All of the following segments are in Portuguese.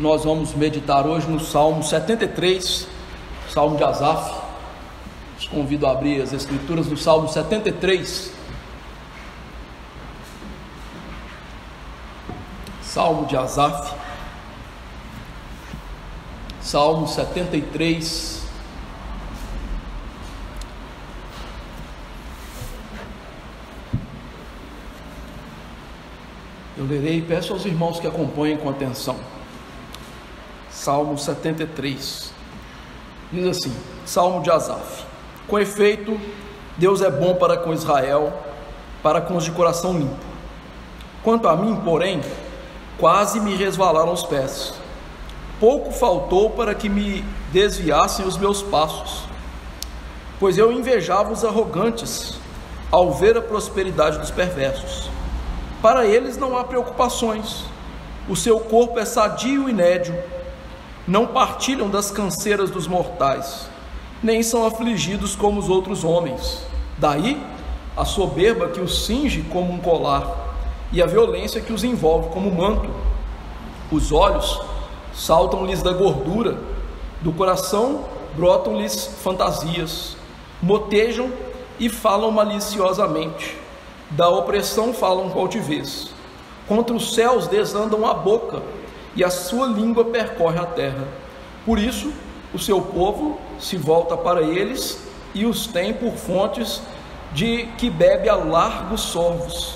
nós vamos meditar hoje no Salmo 73, Salmo de Asaf. Os convido a abrir as Escrituras no Salmo 73. Salmo de Asaf, Salmo 73. Eu lerei e peço aos irmãos que acompanhem com atenção. Salmo 73, diz assim: Salmo de Asaf. Com efeito, Deus é bom para com Israel, para com os de coração limpo. Quanto a mim, porém, quase me resvalaram os pés. Pouco faltou para que me desviassem os meus passos, pois eu invejava os arrogantes ao ver a prosperidade dos perversos. Para eles não há preocupações, o seu corpo é sadio e nédio, não partilham das canseiras dos mortais, nem são afligidos como os outros homens. Daí a soberba que os cinge como um colar, e a violência que os envolve como um manto. Os olhos saltam-lhes da gordura, do coração brotam-lhes fantasias, motejam e falam maliciosamente, da opressão falam com altivez, contra os céus desandam a boca, e a sua língua percorre a terra. Por isso o seu povo se volta para eles, e os tem por fontes de que bebe a largos sorvos.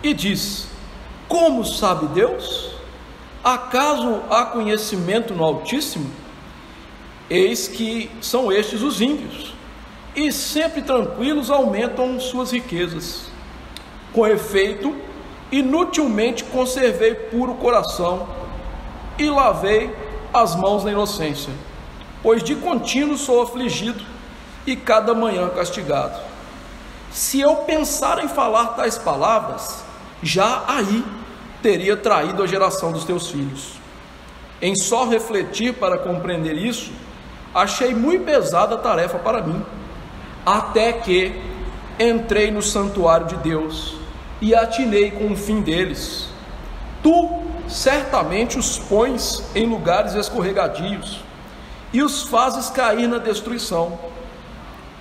E diz: como sabe Deus? Acaso há conhecimento no Altíssimo? Eis que são estes os ímpios, e sempre tranquilos aumentam suas riquezas. Com efeito, inutilmente conservei puro o coração, e lavei as mãos na inocência, pois de contínuo sou afligido, e cada manhã castigado. Se eu pensar em falar tais palavras, já aí teria traído a geração dos teus filhos. Em só refletir para compreender isso, achei muito pesada a tarefa para mim, até que entrei no santuário de Deus e atinei com o fim deles. Tu certamente os pões em lugares escorregadios e os fazes cair na destruição.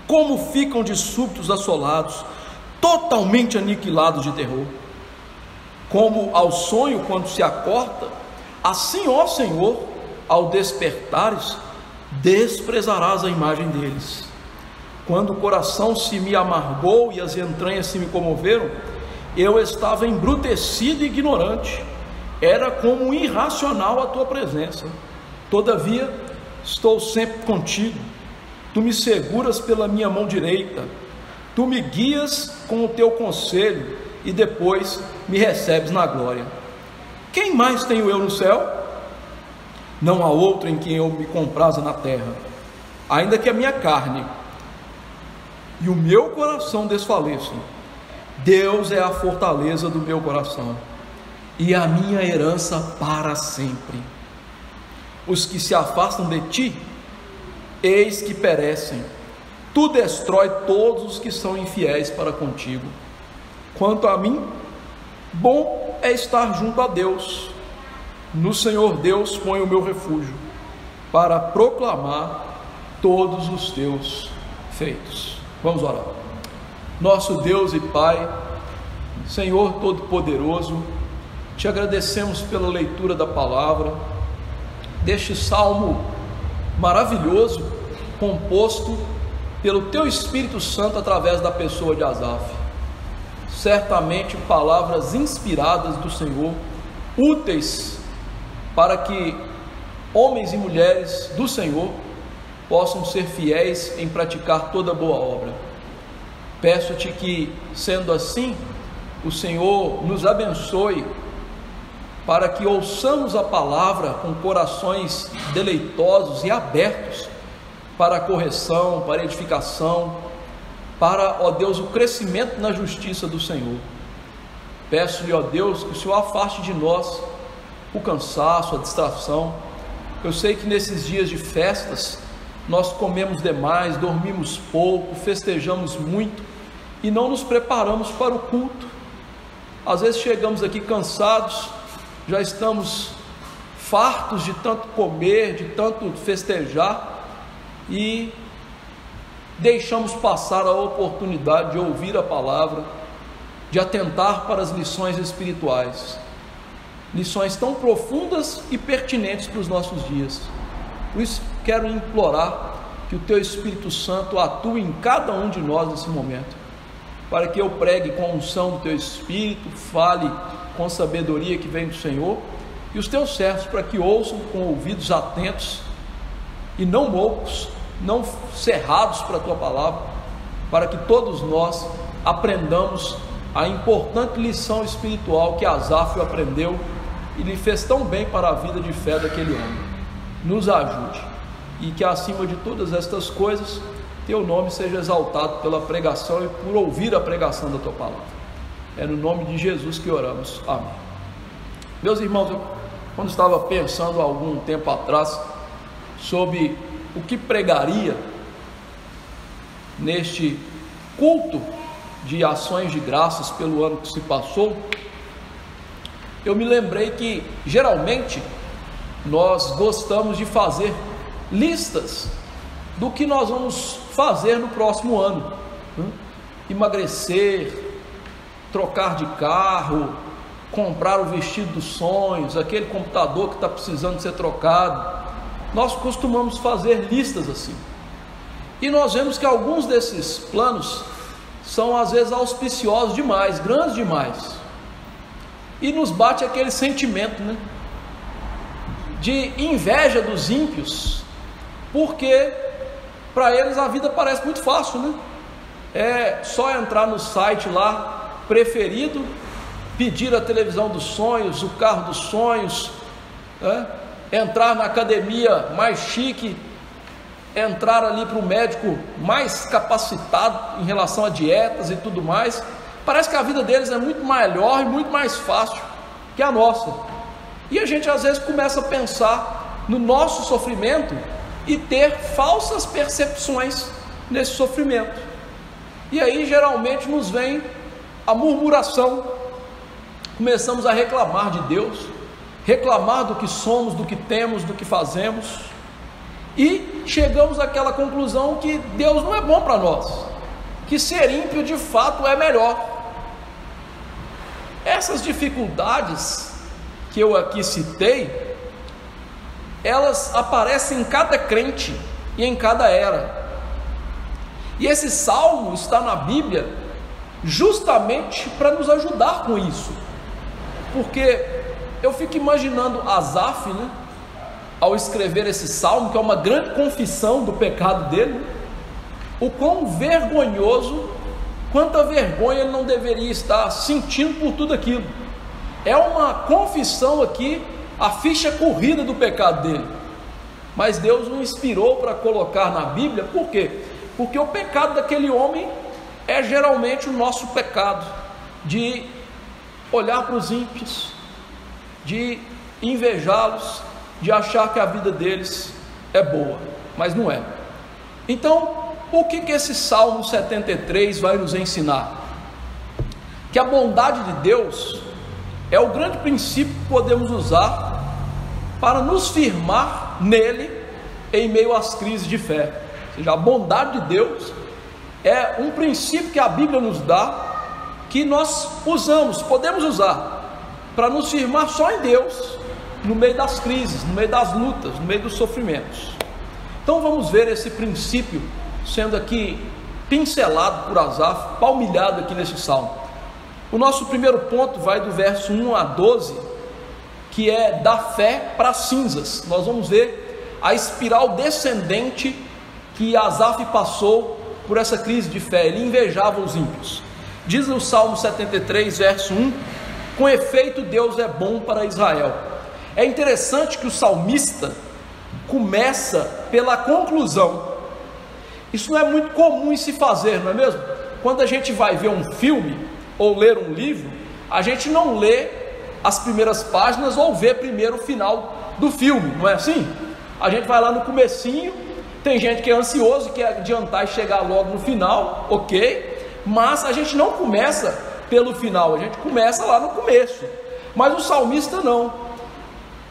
Como ficam de súbitos assolados, totalmente aniquilados de terror. Como ao sonho quando se acorda, assim, ó Senhor, ao despertares, desprezarás a imagem deles. Quando o coração se me amargou e as entranhas se me comoveram, eu estava embrutecido e ignorante, era como irracional a tua presença. Todavia, estou sempre contigo, tu me seguras pela minha mão direita, tu me guias com o teu conselho, e depois me recebes na glória. Quem mais tenho eu no céu? Não há outro em quem eu me compraza na terra. Ainda que a minha carne e o meu coração desfaleçam, Deus é a fortaleza do meu coração e a minha herança para sempre. Os que se afastam de ti, eis que perecem. Tu destrói todos os que são infiéis para contigo. Quanto a mim, bom é estar junto a Deus. No Senhor Deus ponho o meu refúgio, para proclamar todos os teus feitos. Vamos orar. Nosso Deus e Pai, Senhor Todo-Poderoso, te agradecemos pela leitura da palavra, deste salmo maravilhoso, composto pelo Teu Espírito Santo através da pessoa de Asaf. Certamente palavras inspiradas do Senhor, úteis para que homens e mulheres do Senhor possam ser fiéis em praticar toda boa obra. Peço-te que, sendo assim, o Senhor nos abençoe, para que ouçamos a palavra com corações deleitosos e abertos para a correção, para a edificação, para, ó Deus, o crescimento na justiça do Senhor. Peço-lhe, ó Deus, que o Senhor afaste de nós o cansaço, a distração. Eu sei que nesses dias de festas nós comemos demais, dormimos pouco, festejamos muito e não nos preparamos para o culto. Às vezes chegamos aqui cansados, já estamos fartos de tanto comer, de tanto festejar, e deixamos passar a oportunidade de ouvir a palavra, de atentar para as lições espirituais, lições tão profundas e pertinentes para os nossos dias. Por isso quero implorar que o Teu Espírito Santo atue em cada um de nós nesse momento, para que eu pregue com a unção do Teu Espírito, fale com sabedoria que vem do Senhor, e os Teus servos para que ouçam com ouvidos atentos e não moucos, não cerrados para a Tua palavra, para que todos nós aprendamos a importante lição espiritual que Asaf aprendeu e lhe fez tão bem para a vida de fé daquele homem. Nos ajude, e que acima de todas estas coisas Teu nome seja exaltado pela pregação e por ouvir a pregação da Tua palavra. É no nome de Jesus que oramos. Amém. Meus irmãos, quando estava pensando há algum tempo atrás sobre o que pregaria neste culto de ações de graças pelo ano que se passou, eu me lembrei que geralmente nós gostamos de fazer listas do que nós vamos fazer no próximo ano, emagrecer, trocar de carro, comprar o vestido dos sonhos, aquele computador que está precisando ser trocado. Nós costumamos fazer listas assim, e nós vemos que alguns desses planos são às vezes auspiciosos demais, grandes demais, e nos bate aquele sentimento, de inveja dos ímpios, porque para eles a vida parece muito fácil, é só entrar no site lá preferido, pedir a televisão dos sonhos, o carro dos sonhos, entrar na academia mais chique, entrar ali para o médico mais capacitado em relação a dietas e tudo mais. Parece que a vida deles é muito melhor e muito mais fácil que a nossa, e a gente às vezes começa a pensar no nosso sofrimento e ter falsas percepções nesse sofrimento, e aí geralmente nos vem a murmuração, começamos a reclamar de Deus, reclamar do que somos, do que temos, do que fazemos, e chegamos àquela conclusão que Deus não é bom para nós, que ser ímpio de fato é melhor. Essas dificuldades que eu aqui citei, elas aparecem em cada crente e em cada era, e esse salmo está na Bíblia justamente para nos ajudar com isso, porque eu fico imaginando Asaf, ao escrever esse salmo, que é uma grande confissão do pecado dele, o quão vergonhoso, quanta vergonha ele não deveria estar sentindo por tudo aquilo. É uma confissão aqui, a ficha corrida do pecado dele, mas Deus o inspirou para colocar na Bíblia. Por quê? Porque o pecado daquele homem é geralmente o nosso pecado, de olhar para os ímpios, de invejá-los, de achar que a vida deles é boa, mas não é. Então, o que esse Salmo 73 vai nos ensinar? Que a bondade de Deus é o grande princípio que podemos usar para nos firmar nele em meio às crises de fé. Ou seja, a bondade de Deus é um princípio que a Bíblia nos dá, que nós usamos, podemos usar para nos firmar só em Deus, no meio das crises, no meio das lutas, no meio dos sofrimentos. Então vamos ver esse princípio sendo aqui pincelado por Asaf, palmilhado aqui nesse salmo. O nosso primeiro ponto vai do verso 1 a 12, que é da fé para as cinzas. Nós vamos ver a espiral descendente que Asaf passou por essa crise de fé. Ele invejava os ímpios. Diz o Salmo 73, verso 1: com efeito Deus é bom para Israel. É interessante que o salmista começa pela conclusão. Isso não é muito comum em se fazer, não é mesmo? Quando a gente vai ver um filme ou ler um livro, a gente não lê as primeiras páginas ou vê primeiro o final do filme, não é assim? A gente vai lá no comecinho, tem gente que é ansioso, quer adiantar e chegar logo no final, ok, mas a gente não começa pelo final, a gente começa lá no começo. Mas o salmista não,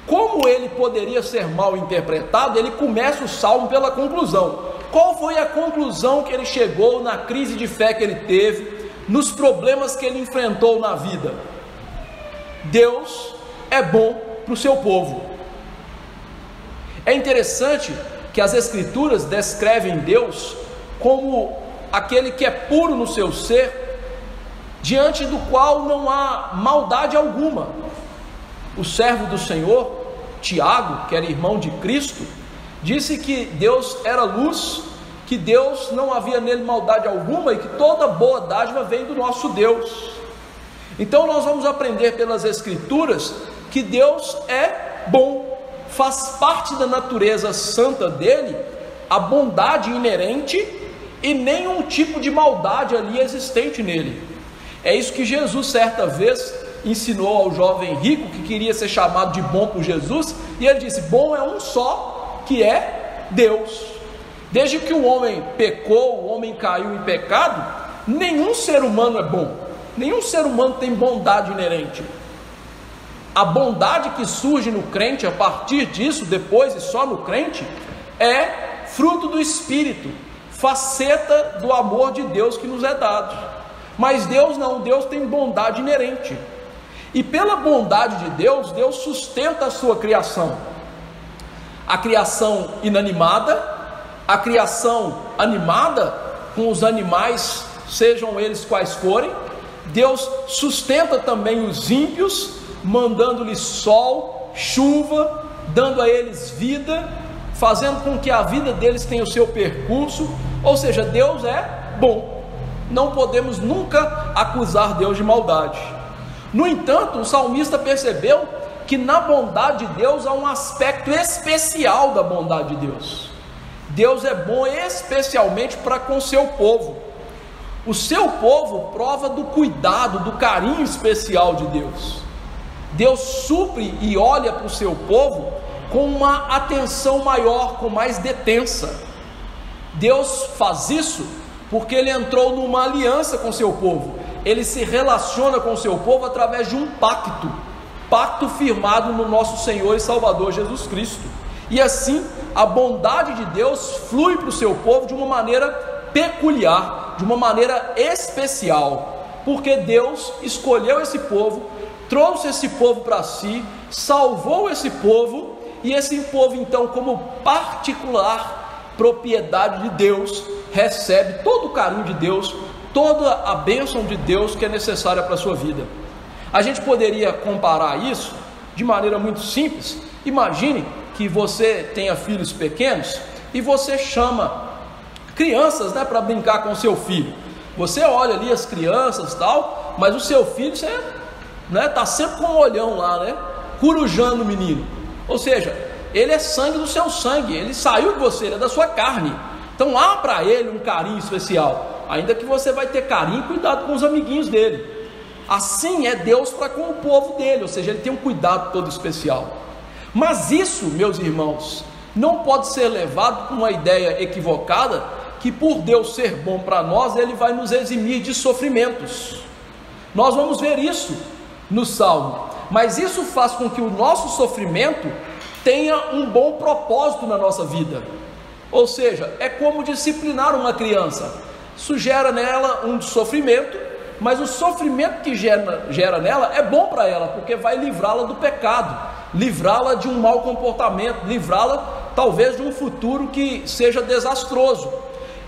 Como ele poderia ser mal interpretado, ele começa o salmo pela conclusão. Qual foi a conclusão que ele chegou na crise de fé que ele teve, nos problemas que ele enfrentou na vida? Deus é bom para o seu povo. É interessante que as Escrituras descrevem Deus como aquele que é puro no seu ser, diante do qual não há maldade alguma. O servo do Senhor, Tiago, que era irmão de Cristo, disse que Deus era luz, que Deus não havia nele maldade alguma e que toda boa dádiva vem do nosso Deus. Então nós vamos aprender pelas Escrituras que Deus é bom, faz parte da natureza santa dele a bondade inerente e nenhum tipo de maldade ali existente nele. É isso que Jesus certa vez ensinou ao jovem rico que queria ser chamado de bom por Jesus, e ele disse: bom é um só, que é Deus. Desde que o homem pecou, o homem caiu em pecado, nenhum ser humano é bom, nenhum ser humano tem bondade inerente. A bondade que surge no crente a partir disso, depois e só no crente, é fruto do Espírito, faceta do amor de Deus que nos é dado. Mas Deus não, Deus tem bondade inerente. E pela bondade de Deus, Deus sustenta a sua criação. A criação inanimada, a criação animada, com os animais, sejam eles quais forem. Deus sustenta também os ímpios, mandando-lhes sol, chuva, dando a eles vida, fazendo com que a vida deles tenha o seu percurso. Ou seja, Deus é bom. Não podemos nunca acusar Deus de maldade. No entanto, o salmista percebeu que na bondade de Deus há um aspecto especial da bondade de Deus. Deus é bom especialmente para com o seu povo. O seu povo prova do cuidado, do carinho especial de Deus. Deus supre e olha para o seu povo com uma atenção maior, com mais detença. Deus faz isso porque Ele entrou numa aliança com o seu povo. Ele se relaciona com o seu povo através de um pacto firmado no nosso Senhor e Salvador Jesus Cristo. E assim, a bondade de Deus flui para o seu povo de uma maneira peculiar, de uma maneira especial, porque Deus escolheu esse povo, trouxe esse povo para si, salvou esse povo, e esse povo então, como particular propriedade de Deus, recebe todo o carinho de Deus, toda a bênção de Deus que é necessária para a sua vida. A gente poderia comparar isso de maneira muito simples. Imagine que você tenha filhos pequenos e você chama crianças, para brincar com o seu filho. Você olha ali as crianças e tal, mas o seu filho, você está sempre com um olhão lá, corujando o menino. Ou seja, ele é sangue do seu sangue, ele saiu de você, ele é da sua carne. Então há para ele um carinho especial, ainda que você vai ter carinho e cuidado com os amiguinhos dele. Assim é Deus para com o povo dele, ou seja, ele tem um cuidado todo especial. Mas isso, meus irmãos, não pode ser levado com uma ideia equivocada, que por Deus ser bom para nós, Ele vai nos eximir de sofrimentos. Nós vamos ver isso no Salmo, mas isso faz com que o nosso sofrimento tenha um bom propósito na nossa vida. Ou seja, é como disciplinar uma criança. Isso gera nela um sofrimento, mas o sofrimento que gera nela é bom para ela, porque vai livrá-la do pecado, livrá-la de um mau comportamento, livrá-la talvez de um futuro que seja desastroso.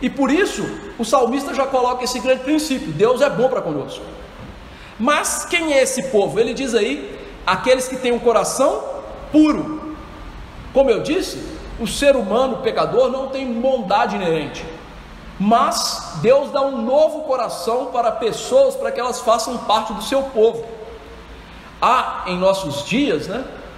E por isso o salmista já coloca esse grande princípio: Deus é bom para conosco. Mas quem é esse povo? Ele diz aí: aqueles que têm um coração puro. Como eu disse, o ser humano, o pecador, não tem bondade inerente, mas Deus dá um novo coração para pessoas, para que elas façam parte do seu povo. Há em nossos dias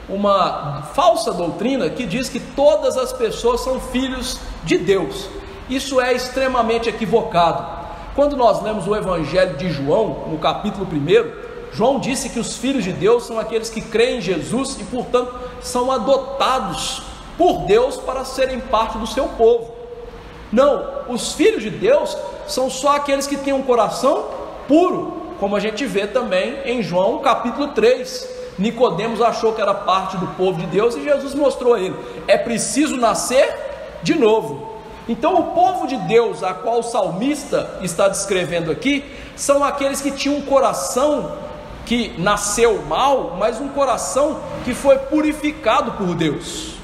uma falsa doutrina que diz que todas as pessoas são filhos de Deus. Isso é extremamente equivocado. Quando nós lemos o Evangelho de João, no capítulo 1, João disse que os filhos de Deus são aqueles que creem em Jesus e, portanto, são adotados por Deus para serem parte do seu povo. Não, os filhos de Deus são só aqueles que têm um coração puro, como a gente vê também em João capítulo 3. Nicodemos achou que era parte do povo de Deus e Jesus mostrou a ele: é preciso nascer de novo. Então o povo de Deus a qual o salmista está descrevendo aqui são aqueles que tinham um coração que nasceu mal, mas um coração que foi purificado por Deus,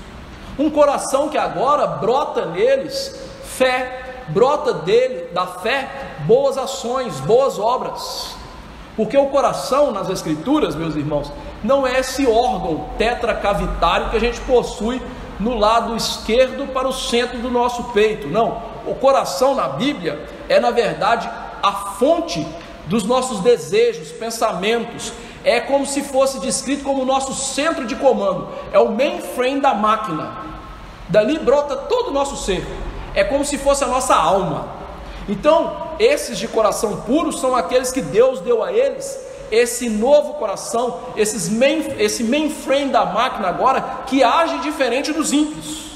um coração que agora brota neles fé, brota da fé boas ações, boas obras, porque o coração nas Escrituras, meus irmãos, não é esse órgão tetracavitário que a gente possui no lado esquerdo para o centro do nosso peito. Não, o coração na Bíblia é na verdade a fonte dos nossos desejos, pensamentos, é como se fosse descrito como o nosso centro de comando, é o mainframe da máquina, dali brota todo o nosso ser, é como se fosse a nossa alma. Então esses de coração puro são aqueles que Deus deu a eles esse novo coração, esse mainframe da máquina agora, que age diferente dos ímpios,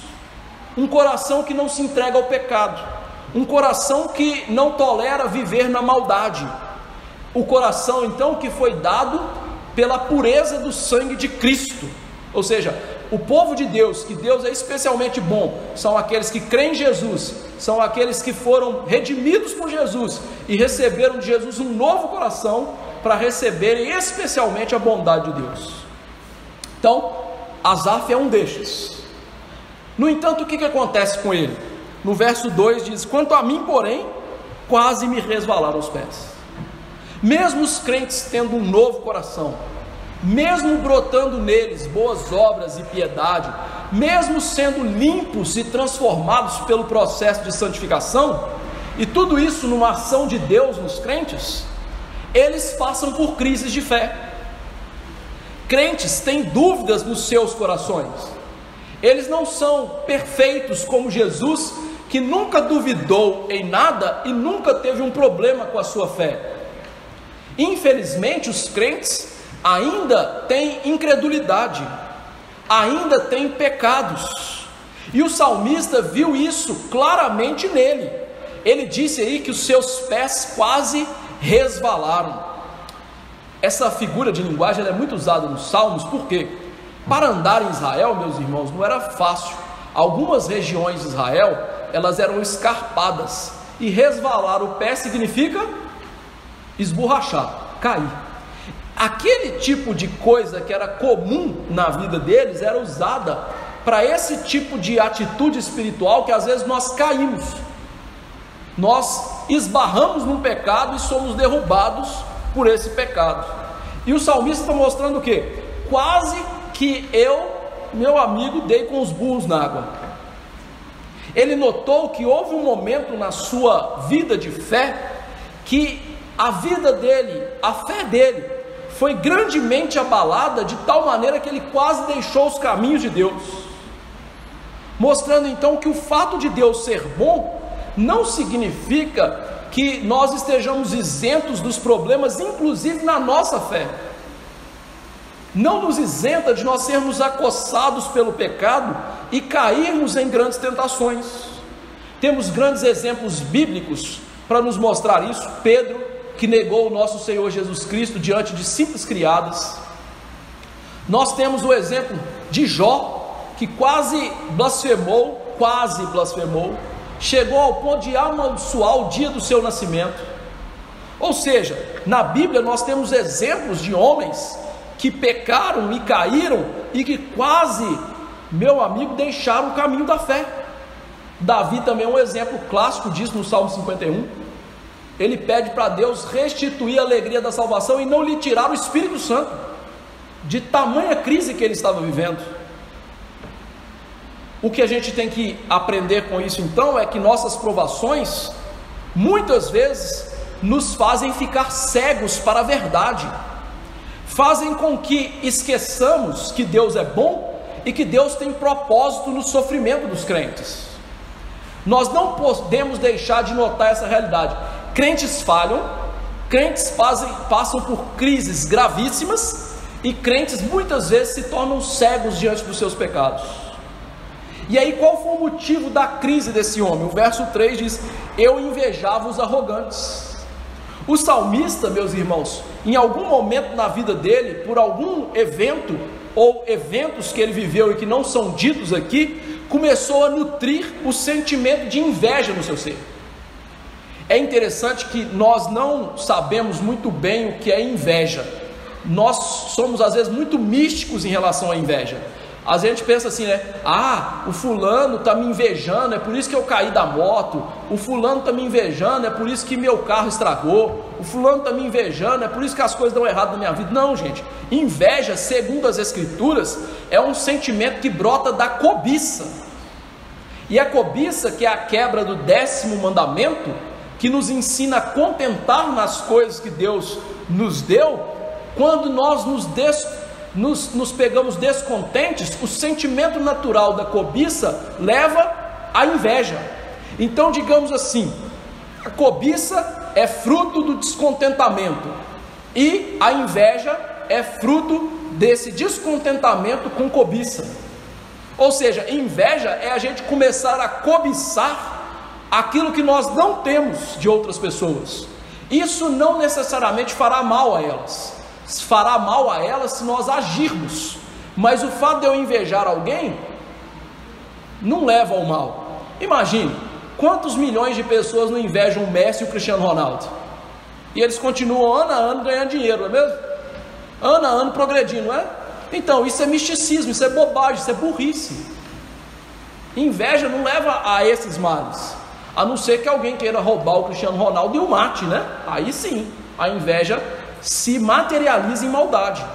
um coração que não se entrega ao pecado, um coração que não tolera viver na maldade, o coração então que foi dado pela pureza do sangue de Cristo. Ou seja, o povo de Deus, que Deus é especialmente bom, são aqueles que creem em Jesus, são aqueles que foram redimidos por Jesus e receberam de Jesus um novo coração para receberem especialmente a bondade de Deus. Então, Asaf é um destes. No entanto, o que acontece com ele? No verso 2 diz: quanto a mim, porém, quase me resvalaram os pés. Mesmo os crentes tendo um novo coração, mesmo brotando neles boas obras e piedade, mesmo sendo limpos e transformados pelo processo de santificação, e tudo isso numa ação de Deus nos crentes, eles passam por crises de fé. Crentes têm dúvidas nos seus corações, eles não são perfeitos como Jesus, que nunca duvidou em nada e nunca teve um problema com a sua fé. Infelizmente os crentes ainda têm incredulidade, ainda têm pecados, e o salmista viu isso claramente nele. Ele disse aí que os seus pés quase resvalaram. Essa figura de linguagem ela é muito usada nos salmos, porque para andar em Israel, meus irmãos, não era fácil. Algumas regiões de Israel, elas eram escarpadas, e resvalar o pé significa esborrachar, cair. Aquele tipo de coisa que era comum na vida deles era usada para esse tipo de atitude espiritual que às vezes nós caímos, nós esbarramos num pecado e somos derrubados por esse pecado. E o salmista está mostrando o quê? Quase que meu amigo, dei com os burros na água. Ele notou que houve um momento na sua vida de fé que a vida dele, a fé dele, foi grandemente abalada, de tal maneira que ele quase deixou os caminhos de Deus, mostrando então que o fato de Deus ser bom não significa que nós estejamos isentos dos problemas, inclusive na nossa fé. Não nos isenta de nós sermos acossados pelo pecado e cairmos em grandes tentações. Temos grandes exemplos bíblicos para nos mostrar isso. Pedro, que negou o nosso Senhor Jesus Cristo diante de simples criadas. Nós temos o exemplo de Jó, que quase blasfemou, chegou ao ponto de amaldiçoar o dia do seu nascimento. Ou seja, na Bíblia nós temos exemplos de homens que pecaram e caíram e que quase, meu amigo, deixaram o caminho da fé. Davi também é um exemplo clássico disso no Salmo 51. Ele pede para Deus restituir a alegria da salvação e não lhe tirar o Espírito Santo, de tamanha crise que ele estava vivendo. O que a gente tem que aprender com isso então é que nossas provações muitas vezes nos fazem ficar cegos para a verdade, fazem com que esqueçamos que Deus é bom e que Deus tem propósito no sofrimento dos crentes. Nós não podemos deixar de notar essa realidade. Crentes falham, crentes passam por crises gravíssimas, e crentes muitas vezes se tornam cegos diante dos seus pecados. E aí qual foi o motivo da crise desse homem? O verso 3 diz: eu invejava os arrogantes. O salmista, meus irmãos, em algum momento na vida dele, por algum evento ou eventos que ele viveu e que não são ditos aqui, começou a nutrir o sentimento de inveja no seu ser. É interessante que nós não sabemos muito bem o que é inveja. Nós somos às vezes muito místicos em relação à inveja. Às vezes a gente pensa assim, né? O fulano está me invejando, é por isso que eu caí da moto. O fulano está me invejando, é por isso que meu carro estragou. O fulano está me invejando, é por isso que as coisas dão errado na minha vida. Não, gente, inveja, segundo as escrituras, é um sentimento que brota da cobiça. E a cobiça, que é a quebra do 10º mandamento, que nos ensina a contentar nas coisas que Deus nos deu, quando nós nos pegamos descontentes, o sentimento natural da cobiça leva à inveja. Então, digamos assim, a cobiça é fruto do descontentamento e a inveja é fruto desse descontentamento com cobiça. Ou seja, inveja é a gente começar a cobiçar aquilo que nós não temos de outras pessoas. Isso não necessariamente fará mal a elas. Fará mal a elas se nós agirmos, mas o fato de eu invejar alguém não leva ao mal. Imagine, quantos milhões de pessoas não invejam o Messi e o Cristiano Ronaldo? E eles continuam ano a ano ganhando dinheiro, não é mesmo? Ano a ano progredindo, não é? Então, isso é misticismo, isso é bobagem, isso é burrice. Inveja não leva a esses males, a não ser que alguém queira roubar o Cristiano Ronaldo e o mate, né? Aí sim, a inveja se materializa em maldade.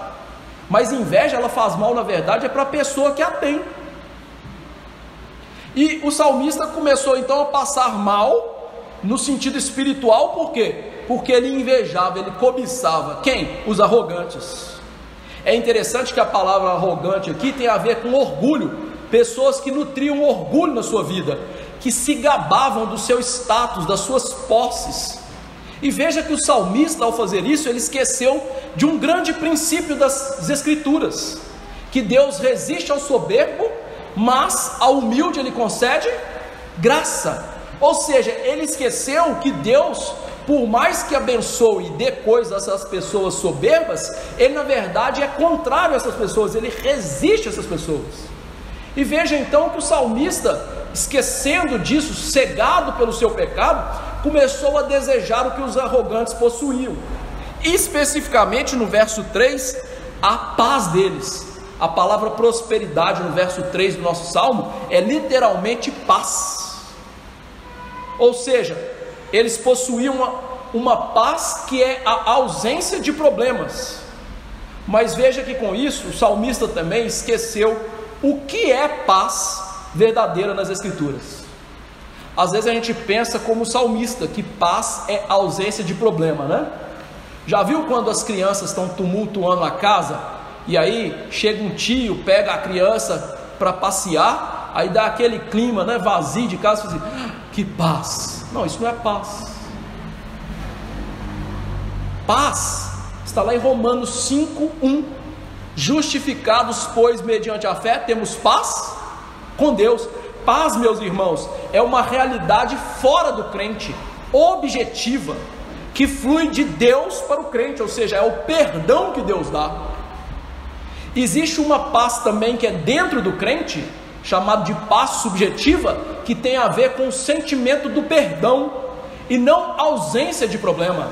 Mas inveja, ela faz mal, na verdade, é para a pessoa que a tem. E o salmista começou então a passar mal no sentido espiritual. Por quê? Porque ele invejava, ele cobiçava. Quem? Os arrogantes. É interessante que a palavra arrogante aqui tem a ver com orgulho. Pessoas que nutriam orgulho na sua vida, que se gabavam do seu status, das suas posses. E veja que o salmista, ao fazer isso, ele esqueceu de um grande princípio das escrituras, que Deus resiste ao soberbo, mas ao humilde ele concede graça. Ou seja, ele esqueceu que Deus, por mais que abençoe e dê coisas a essas pessoas soberbas, ele na verdade é contrário a essas pessoas, ele resiste a essas pessoas. E veja então que o salmista, esquecendo disso, cegado pelo seu pecado, começou a desejar o que os arrogantes possuíam, especificamente no verso 3, a paz deles. A palavra prosperidade no verso 3 do nosso salmo é literalmente paz. Ou seja, eles possuíam uma paz que é a ausência de problemas. Mas veja que com isso o salmista também esqueceu o que é paz verdadeira nas escrituras. Às vezes a gente pensa como o salmista, que paz é ausência de problema, né? Já viu quando as crianças estão tumultuando a casa, e aí chega um tio, pega a criança para passear, aí dá aquele clima, né, vazio de casa, assim, que paz. Não, isso não é paz. Paz está lá em Romanos 5:1. Justificados, pois, mediante a fé, temos paz com Deus. Paz, meus irmãos, é uma realidade fora do crente, objetiva, que flui de Deus para o crente, ou seja, é o perdão que Deus dá. Existe uma paz também que é dentro do crente, chamada de paz subjetiva, que tem a ver com o sentimento do perdão, e não ausência de problema,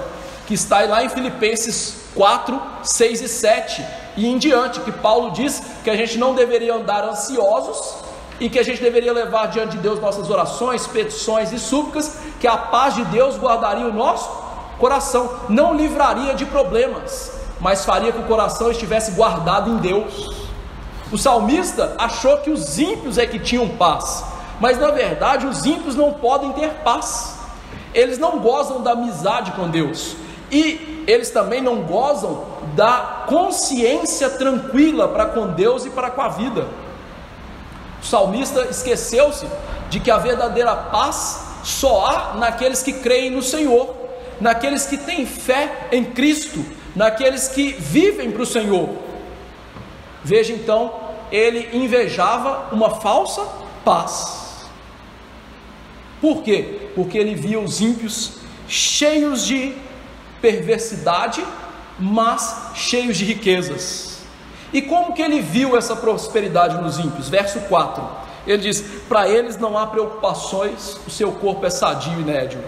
que está lá em Filipenses 4, 6 e 7, e em diante, que Paulo diz que a gente não deveria andar ansiosos, e que a gente deveria levar diante de Deus nossas orações, petições e súplicas, que a paz de Deus guardaria o nosso coração, não livraria de problemas, mas faria que o coração estivesse guardado em Deus. O salmista achou que os ímpios é que tinham paz, mas na verdade os ímpios não podem ter paz. Eles não gozam da amizade com Deus, e eles também não gozam da consciência tranquila para com Deus e para com a vida. O salmista esqueceu-se de que a verdadeira paz só há naqueles que creem no Senhor, naqueles que têm fé em Cristo, naqueles que vivem para o Senhor. Veja então, ele invejava uma falsa paz. Por quê? Porque ele via os ímpios cheios de perversidade mas cheios de riquezas. E como que ele viu essa prosperidade nos ímpios? Verso 4, ele diz: para eles não há preocupações, o seu corpo é sadio e nédio.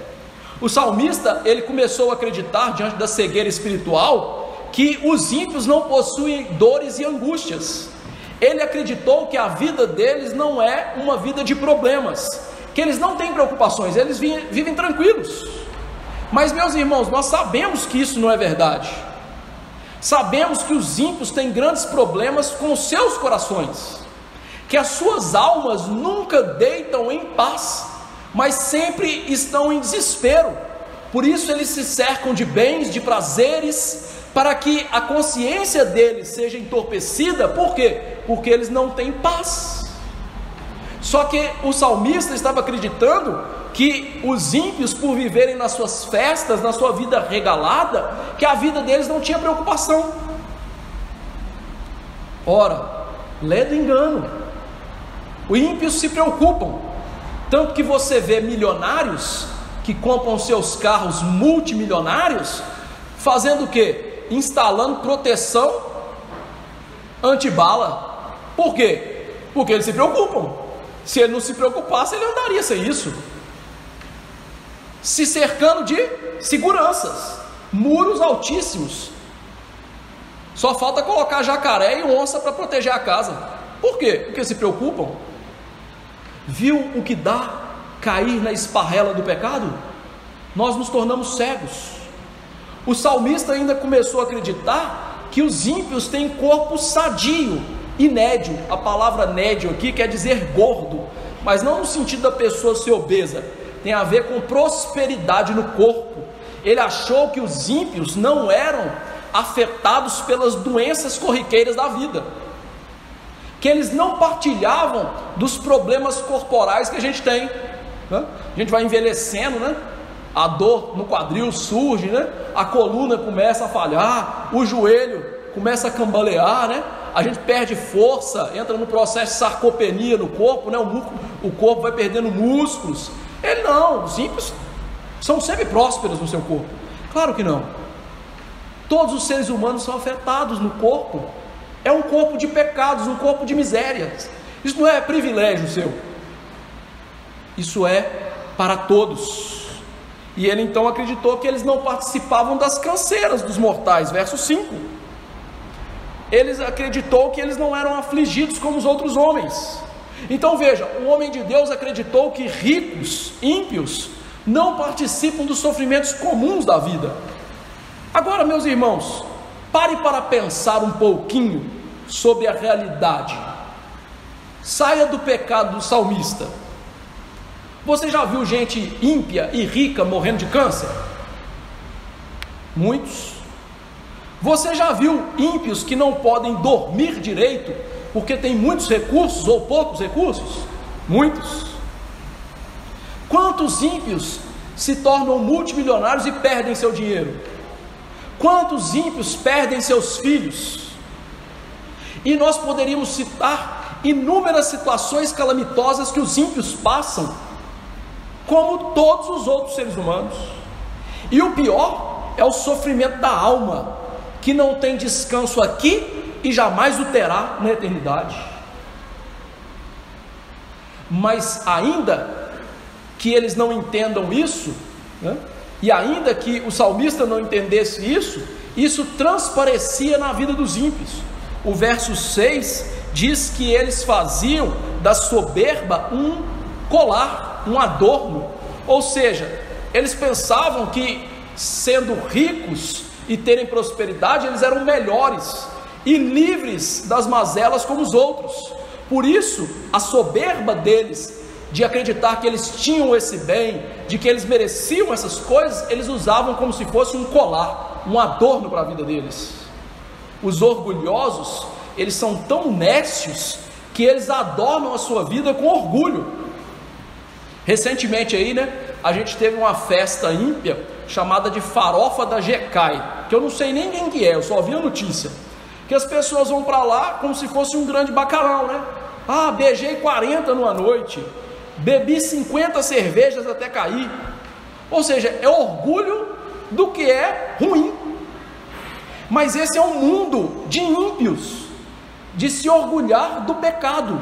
O salmista, ele começou a acreditar, diante da cegueira espiritual, que os ímpios não possuem dores e angústias. Ele acreditou que a vida deles não é uma vida de problemas, que eles não têm preocupações, eles vivem tranquilos. Mas, meus irmãos, nós sabemos que isso não é verdade. Sabemos que os ímpios têm grandes problemas com os seus corações, que as suas almas nunca deitam em paz, mas sempre estão em desespero. Por isso eles se cercam de bens, de prazeres, para que a consciência deles seja entorpecida. Por quê? Porque eles não têm paz. Só que o salmista estava acreditando que os ímpios, por viverem nas suas festas, na sua vida regalada, que a vida deles não tinha preocupação. Ora, lê do engano. Os ímpios se preocupam, tanto que você vê milionários que compram seus carros multimilionários, fazendo o quê? Instalando proteção antibala. Por quê? Porque eles se preocupam. Se ele não se preocupasse, ele andaria sem isso. Se cercando de seguranças, muros altíssimos. Só falta colocar jacaré e onça para proteger a casa. Por quê? Porque se preocupam. Viu o que dá cair na esparrela do pecado? Nós nos tornamos cegos. O salmista ainda começou a acreditar que os ímpios têm corpo sadio e nédio. A palavra nédio aqui quer dizer gordo, mas não no sentido da pessoa ser obesa, tem a ver com prosperidade no corpo. Ele achou que os ímpios não eram afetados pelas doenças corriqueiras da vida, que eles não partilhavam dos problemas corporais que a gente tem, né? A gente vai envelhecendo, né? A dor no quadril surge, né? A coluna começa a falhar, o joelho começa a cambalear, né? A gente perde força, entra no processo de sarcopenia no corpo, né? O corpo vai perdendo músculos. Ele não, os ímpios são sempre prósperos no seu corpo. Claro que não. Todos os seres humanos são afetados no corpo. É um corpo de pecados, um corpo de misérias. Isso não é privilégio seu, isso é para todos. E ele então acreditou que eles não participavam das canseiras dos mortais. Verso 5, ele acreditou que eles não eram afligidos como os outros homens. Então veja, o homem de Deus acreditou que ricos, ímpios, não participam dos sofrimentos comuns da vida. Agora, meus irmãos, pare para pensar um pouquinho sobre a realidade. Saia do pecado do salmista. Você já viu gente ímpia e rica morrendo de câncer? Muitos. Você já viu ímpios que não podem dormir direito porque tem muitos recursos ou poucos recursos? Muitos. Quantos ímpios se tornam multimilionários e perdem seu dinheiro? Quantos ímpios perdem seus filhos? E nós poderíamos citar inúmeras situações calamitosas que os ímpios passam, como todos os outros seres humanos. E o pior é o sofrimento da alma, que não tem descanso aqui e jamais o terá na eternidade. Mas ainda que eles não entendam isso, né? E ainda que o salmista não entendesse isso, isso transparecia na vida dos ímpios. O verso 6 diz que eles faziam da soberba um colar, um adorno. Ou seja, eles pensavam que, sendo ricos e terem prosperidade, eles eram melhores e livres das mazelas como os outros. Por isso, a soberba deles, de acreditar que eles tinham esse bem, de que eles mereciam essas coisas, eles usavam como se fosse um colar, um adorno para a vida deles. Os orgulhosos, eles são tão nécios que eles adornam a sua vida com orgulho. Recentemente aí, né, a gente teve uma festa ímpia chamada de Farofa da Jecai, que eu não sei nem quem que é, eu só vi a notícia, que as pessoas vão para lá como se fosse um grande bacanal, né? Ah, beijei 40 numa noite, bebi 50 cervejas até cair. Ou seja, é orgulho do que é ruim. Mas esse é um mundo de ímpios, de se orgulhar do pecado,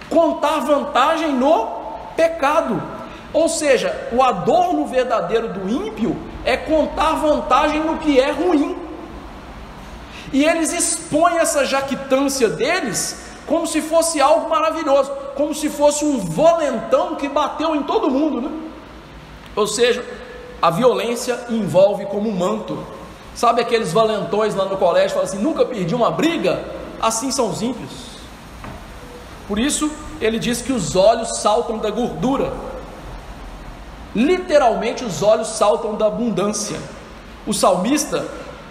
contar vantagem no pecado. Ou seja, o adorno verdadeiro do ímpio é contar vantagem no que é ruim. E eles expõem essa jactância deles como se fosse algo maravilhoso, como se fosse um valentão que bateu em todo mundo, né? Ou seja, a violência envolve como um manto. Sabe aqueles valentões lá no colégio que falam assim, nunca perdi uma briga? Assim são os ímpios. Por isso, ele diz que os olhos saltam da gordura. Literalmente, os olhos saltam da abundância. O salmista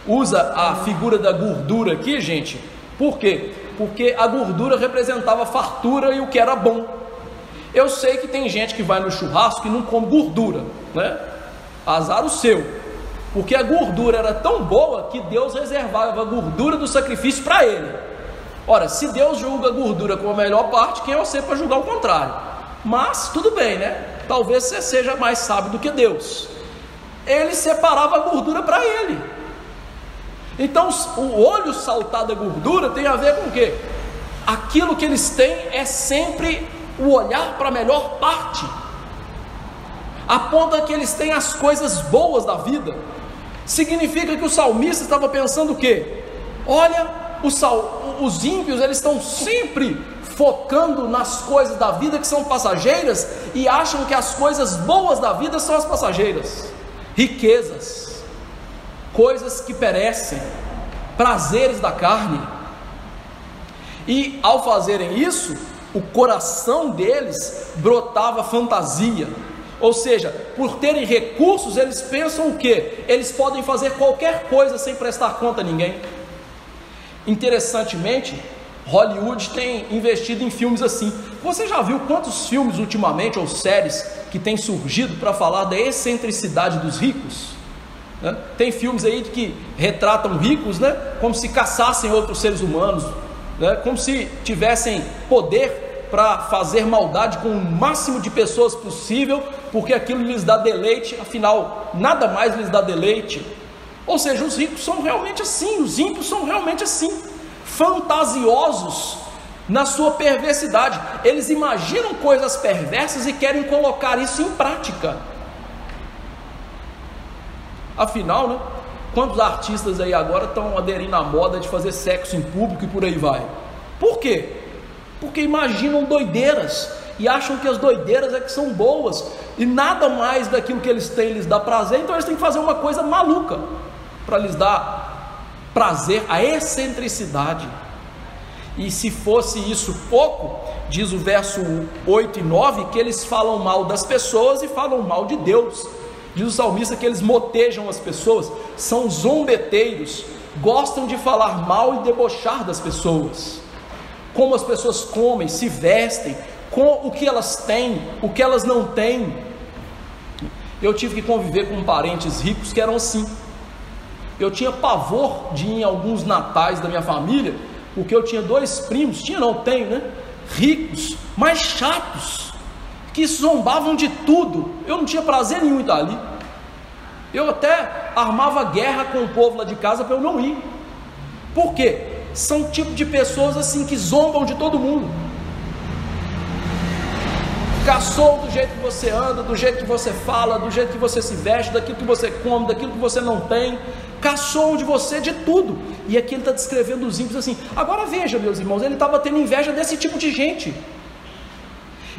usa a figura da gordura aqui, gente. Por quê? Porque a gordura representava a fartura e o que era bom. Eu sei que tem gente que vai no churrasco e não come gordura, né? Azar o seu, porque a gordura era tão boa que Deus reservava a gordura do sacrifício para ele. Ora, se Deus julga a gordura como a melhor parte, quem é você para julgar o contrário? Mas tudo bem, né? Talvez você seja mais sábio do que Deus. Ele separava a gordura para ele. Então o olho saltar da gordura tem a ver com o quê? Aquilo que eles têm é sempre o olhar para a melhor parte, aponta que eles têm as coisas boas da vida. Significa que o salmista estava pensando o quê? Olha, os ímpios, eles estão sempre focando nas coisas da vida que são passageiras e acham que as coisas boas da vida são as passageiras, riquezas, coisas que perecem, prazeres da carne. E ao fazerem isso, o coração deles brotava fantasia. Ou seja, por terem recursos, eles pensam o quê? Eles podem fazer qualquer coisa sem prestar conta a ninguém. Interessantemente, Hollywood tem investido em filmes assim. Você já viu quantos filmes ultimamente, ou séries, que têm surgido para falar da excentricidade dos ricos? Né? Tem filmes aí que retratam ricos, né? Como se caçassem outros seres humanos, né? Como se tivessem poder para fazer maldade com o máximo de pessoas possível, porque aquilo lhes dá deleite, afinal, nada mais lhes dá deleite. Ou seja, os ricos são realmente assim, os ímpios são realmente assim, fantasiosos na sua perversidade. Eles imaginam coisas perversas e querem colocar isso em prática. Afinal, né, quantos artistas aí agora estão aderindo à moda de fazer sexo em público e por aí vai? Por quê? Porque imaginam doideiras e acham que as doideiras é que são boas e nada mais daquilo que eles têm lhes dá prazer, então eles têm que fazer uma coisa maluca para lhes dar prazer, a excentricidade. E se fosse isso pouco, diz o verso 8 e 9, que eles falam mal das pessoas e falam mal de Deus. Diz o salmista que eles motejam as pessoas, são zombeteiros, gostam de falar mal e debochar das pessoas, como as pessoas comem, se vestem, com o que elas têm, o que elas não têm. Eu tive que conviver com parentes ricos que eram assim. Eu tinha pavor de ir em alguns natais da minha família, porque eu tinha dois primos, tenho, né? Ricos, mas chatos, que zombavam de tudo. Eu não tinha prazer nenhum em estar ali. Eu até armava guerra com o povo lá de casa para eu não ir. Por quê? São tipo de pessoas assim que zombam de todo mundo. Caçou do jeito que você anda, do jeito que você fala, do jeito que você se veste, daquilo que você come, daquilo que você não tem. Caçou de você de tudo. E aqui ele está descrevendo os ímpios assim. Agora veja, meus irmãos, ele estava tendo inveja desse tipo de gente.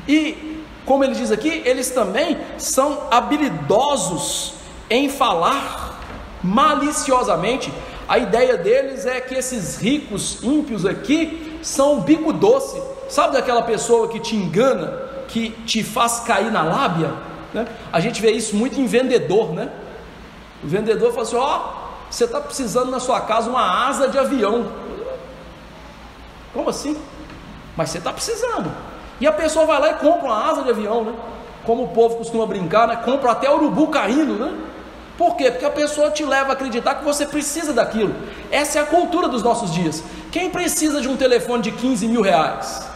E como ele diz aqui, eles também são habilidosos em falar maliciosamente. A ideia deles é que esses ricos ímpios aqui são bico doce. Sabe daquela pessoa que te engana, que te faz cair na lábia, né? A gente vê isso muito em vendedor, né? O vendedor fala assim: você está precisando na sua casa uma asa de avião. Como assim? Mas você está precisando. E a pessoa vai lá e compra uma asa de avião, né? Como o povo costuma brincar, né? Compra até urubu caindo, né? Por quê? Porque a pessoa te leva a acreditar que você precisa daquilo. Essa é a cultura dos nossos dias. Quem precisa de um telefone de 15 mil reais?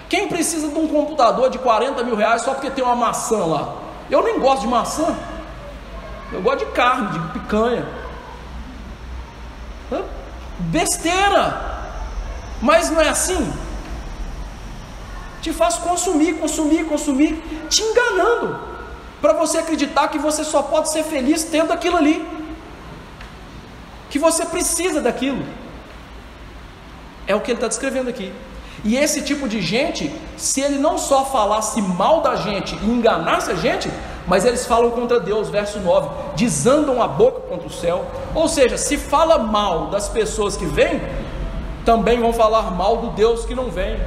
Quem precisa de um computador de 40 mil reais só porque tem uma maçã lá? Eu nem gosto de maçã. Eu gosto de carne, de picanha. Besteira! Mas não é assim? Te faz consumir, te enganando, para você acreditar que você só pode ser feliz tendo aquilo ali, que você precisa daquilo. É o que ele está descrevendo aqui. E esse tipo de gente, se ele não só falasse mal da gente e enganasse a gente, mas eles falam contra Deus, verso 9, desandam a boca contra o céu. Ou seja, se fala mal das pessoas que vêm, também vão falar mal do Deus que não vem.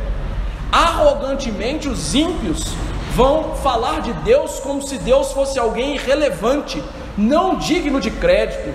Arrogantemente os ímpios vão falar de Deus como se Deus fosse alguém irrelevante, não digno de crédito.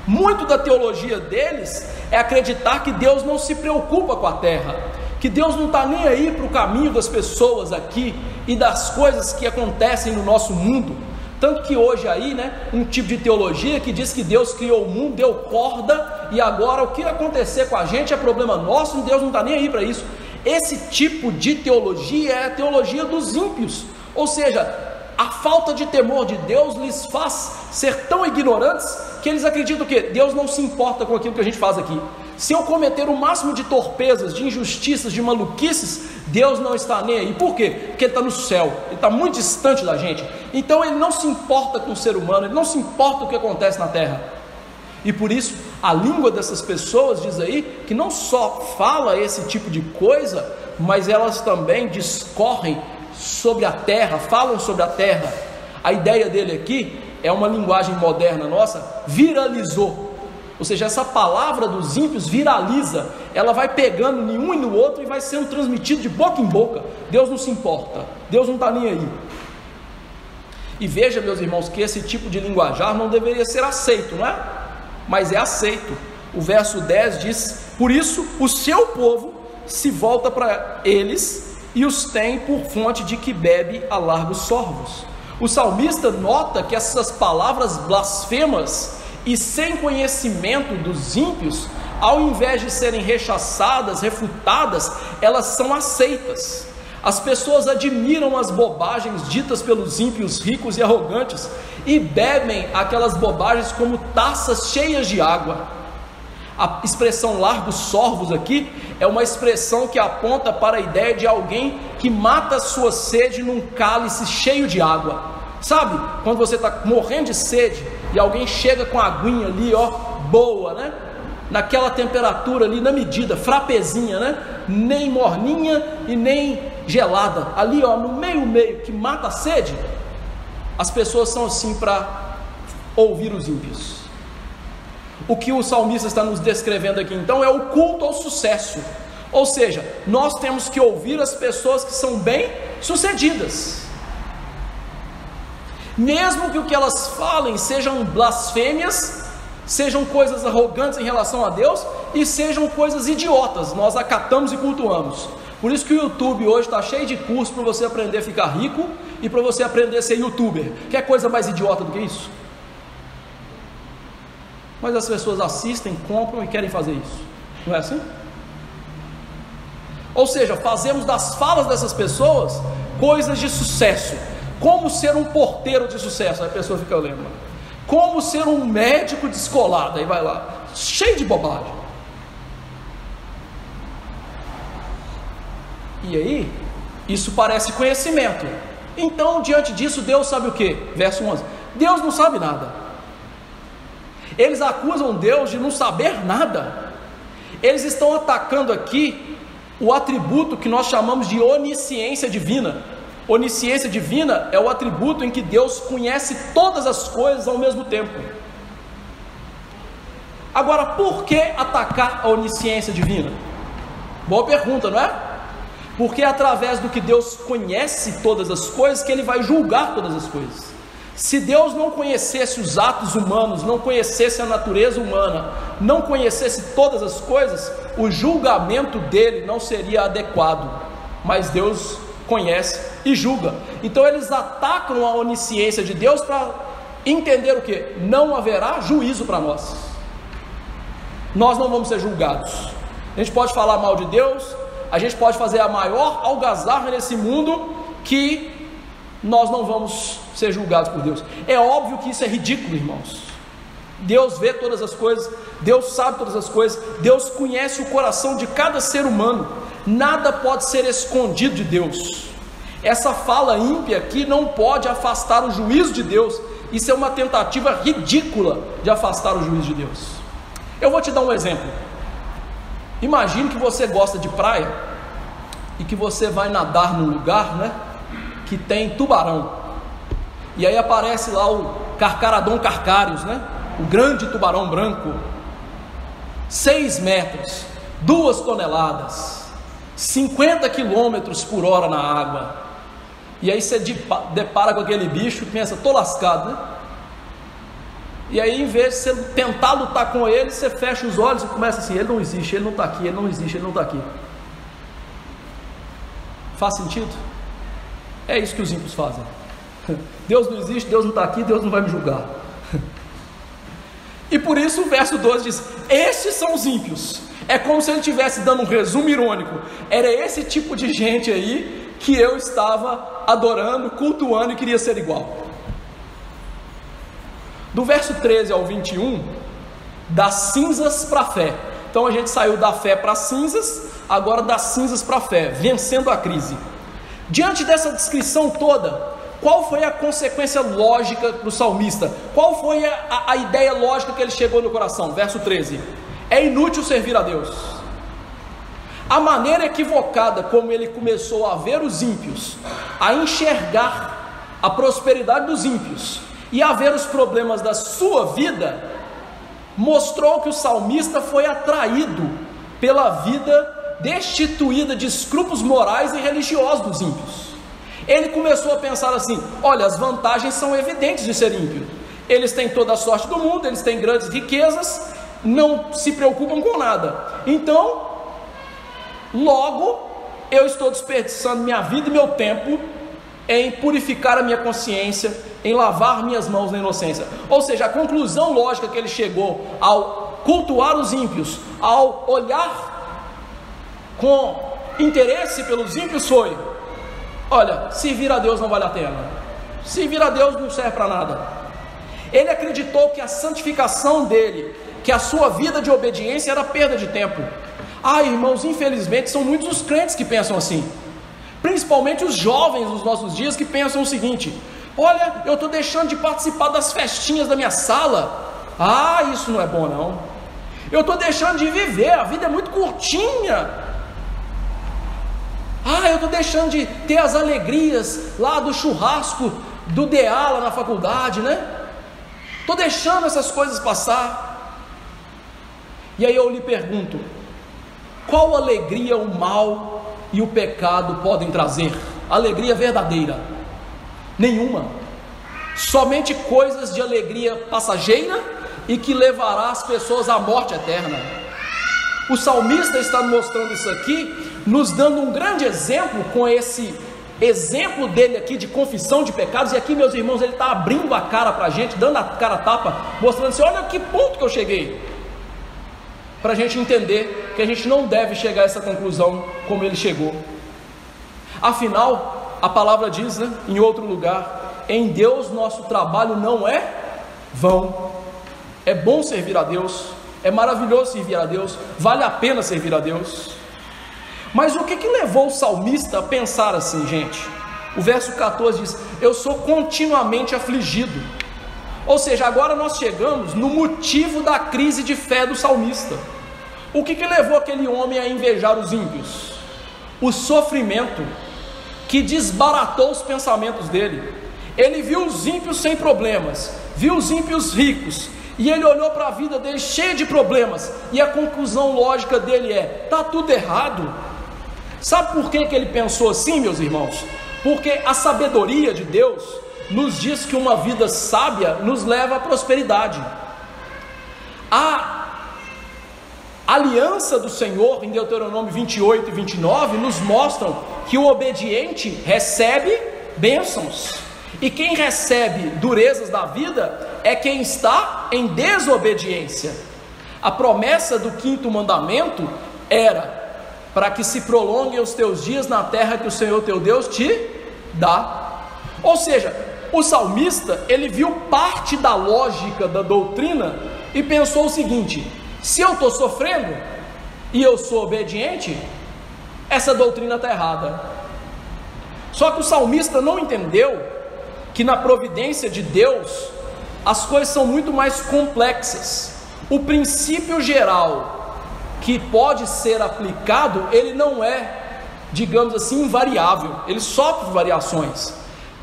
Muito da teologia deles é acreditar que Deus não se preocupa com a terra, que Deus não está nem aí para o caminho das pessoas aqui e das coisas que acontecem no nosso mundo. Tanto que hoje aí, um tipo de teologia que diz que Deus criou o mundo, deu corda, e agora o que acontecer com a gente é problema nosso, Deus não está nem aí para isso. Esse tipo de teologia é a teologia dos ímpios, ou seja, a falta de temor de Deus lhes faz ser tão ignorantes que eles acreditam que Deus não se importa com aquilo que a gente faz aqui. Se eu cometer o máximo de torpezas, de injustiças, de maluquices, Deus não está nem aí. Por quê? Porque Ele está no céu, Ele está muito distante da gente. Então Ele não se importa com o ser humano, Ele não se importa com o que acontece na terra. E por isso, a língua dessas pessoas diz aí que não só fala esse tipo de coisa, mas elas também discorrem sobre a terra, falam sobre a terra. A ideia dele aqui é uma linguagem moderna nossa, viralizou. Ou seja, essa palavra dos ímpios viraliza, ela vai pegando em um e no outro e vai sendo transmitido de boca em boca. Deus não se importa, Deus não está nem aí. E veja, meus irmãos, que esse tipo de linguajar não deveria ser aceito, não é? Mas é aceito. O verso 10 diz: por isso o seu povo se volta para eles e os tem por fonte de que bebe a largos sorvos. O salmista nota que essas palavras blasfemas e sem conhecimento dos ímpios, ao invés de serem rechaçadas, refutadas, elas são aceitas. As pessoas admiram as bobagens ditas pelos ímpios ricos e arrogantes e bebem aquelas bobagens como taças cheias de água. A expressão largos sorvos aqui é uma expressão que aponta para a ideia de alguém que mata a sua sede num cálice cheio de água. Sabe, quando você está morrendo de sede e alguém chega com a aguinha ali, boa, naquela temperatura ali, na medida, frapezinha, nem morninha e nem gelada, ali no meio, que mata a sede. As pessoas são assim para ouvir os ímpios. O que o salmista está nos descrevendo aqui então é o culto ao sucesso, ou seja, nós temos que ouvir as pessoas que são bem sucedidas, mesmo que o que elas falem sejam blasfêmias, sejam coisas arrogantes em relação a Deus e sejam coisas idiotas, nós acatamos e cultuamos. Por isso que o YouTube hoje está cheio de cursos para você aprender a ficar rico e para você aprender a ser youtuber. Quer coisa mais idiota do que isso? Mas as pessoas assistem, compram e querem fazer isso, não é assim? Ou seja, fazemos das falas dessas pessoas coisas de sucesso. Como ser um porteiro de sucesso? Aí a pessoa fica lendo. Como ser um médico descolado? Aí vai lá, cheio de bobagem. E aí, isso parece conhecimento. Então, diante disso, Deus sabe o que? Verso 11: Deus não sabe nada. Eles acusam Deus de não saber nada. Eles estão atacando aqui o atributo que nós chamamos de onisciência divina. Onisciência divina é o atributo em que Deus conhece todas as coisas ao mesmo tempo. Agora, por que atacar a onisciência divina? Boa pergunta, não é? Porque é através do que Deus conhece todas as coisas que Ele vai julgar todas as coisas. Se Deus não conhecesse os atos humanos, não conhecesse a natureza humana, não conhecesse todas as coisas, o julgamento dele não seria adequado. Mas Deus conhece e julga. Então eles atacam a onisciência de Deus para entender o que? Não haverá juízo para nós. Nós não vamos ser julgados. A gente pode falar mal de Deus, a gente pode fazer a maior algazarra nesse mundo, que nós não vamos ser julgados por Deus. É óbvio que isso é ridículo, irmãos. Deus vê todas as coisas, Deus sabe todas as coisas, Deus conhece o coração de cada ser humano, nada pode ser escondido de Deus. Essa fala ímpia aqui não pode afastar o juízo de Deus, isso é uma tentativa ridícula de afastar o juízo de Deus. Eu vou te dar um exemplo. Imagine que você gosta de praia e que você vai nadar num lugar, né, que tem tubarão, e aí aparece lá o Carcharodon carcharius, né, o grande tubarão branco, 6 metros, 2 toneladas, 50 quilômetros por hora na água. E aí você depara com aquele bicho e pensa, tô lascado, né? E aí, em vez de você tentar lutar com ele, você fecha os olhos e começa assim: ele não existe, ele não está aqui, ele não existe, ele não está aqui. Faz sentido? É isso que os ímpios fazem. Deus não existe, Deus não está aqui, Deus não vai me julgar. E por isso o verso 12 diz: estes são os ímpios. É como se ele estivesse dando um resumo irônico. Era esse tipo de gente aí que eu estava adorando, cultuando e queria ser igual. Do verso 13 ao 21, das cinzas para a fé. Então a gente saiu da fé para as cinzas, agora das cinzas para a fé, vencendo a crise. Diante dessa descrição toda, qual foi a consequência lógica do salmista? Qual foi a ideia lógica que ele chegou no coração? Verso 13: é inútil servir a Deus. A maneira equivocada como ele começou a ver os ímpios, a enxergar a prosperidade dos ímpios e a ver os problemas da sua vida, mostrou que o salmista foi atraído pela vida destituída de escrúpulos morais e religiosos dos ímpios. Ele começou a pensar assim: olha, as vantagens são evidentes de ser ímpio. Eles têm toda a sorte do mundo, eles têm grandes riquezas, não se preocupam com nada. Então, logo, eu estou desperdiçando minha vida e meu tempo em purificar a minha consciência, em lavar minhas mãos na inocência. Ou seja, a conclusão lógica que ele chegou ao cultuar os ímpios, ao olhar com interesse pelos ímpios foi: olha, servir a Deus não vale a pena, servir a Deus não serve para nada. Ele acreditou que a santificação dele, que a sua vida de obediência era perda de tempo. Irmãos, infelizmente são muitos os crentes que pensam assim, principalmente os jovens dos nossos dias, que pensam o seguinte: olha, eu estou deixando de participar das festinhas da minha sala, isso não é bom não, eu estou deixando de viver, a vida é muito curtinha, eu estou deixando de ter as alegrias lá do churrasco do DA lá na faculdade, né? Estou deixando essas coisas passar. E aí eu lhe pergunto: qual alegria o mal e o pecado podem trazer? Alegria verdadeira? Nenhuma. Somente coisas de alegria passageira e que levará as pessoas à morte eterna. O salmista está mostrando isso aqui, nos dando um grande exemplo, com esse exemplo dele aqui de confissão de pecados. E aqui, meus irmãos, ele está abrindo a cara para a gente, dando a cara a tapa, mostrando assim: olha que ponto que eu cheguei, para a gente entender que a gente não deve chegar a essa conclusão como ele chegou. Afinal, a palavra diz, né, em outro lugar: em Deus nosso trabalho não é vão. É bom servir a Deus, é maravilhoso servir a Deus, vale a pena servir a Deus. Mas o que levou o salmista a pensar assim, gente? O verso 14 diz: eu sou continuamente afligido. Ou seja, agora nós chegamos no motivo da crise de fé do salmista. O que levou aquele homem a invejar os ímpios? O sofrimento que desbaratou os pensamentos dele. Ele viu os ímpios sem problemas, viu os ímpios ricos, e ele olhou para a vida dele cheia de problemas, e a conclusão lógica dele é: está tudo errado. Sabe por que ele pensou assim, meus irmãos? Porque a sabedoria de Deus nos diz que uma vida sábia nos leva à prosperidade. A aliança do Senhor, em Deuteronômio 28 e 29, nos mostram que o obediente recebe bênçãos, e quem recebe durezas da vida é quem está em desobediência. A promessa do 5º mandamento era para que se prolonguem os teus dias na terra que o Senhor teu Deus te dá. Ou seja, o salmista, ele viu parte da lógica da doutrina e pensou o seguinte: se eu estou sofrendo e eu sou obediente, essa doutrina está errada. Só que o salmista não entendeu que na providência de Deus as coisas são muito mais complexas. O princípio geral que pode ser aplicado, ele não é, digamos assim, invariável, ele sofre variações.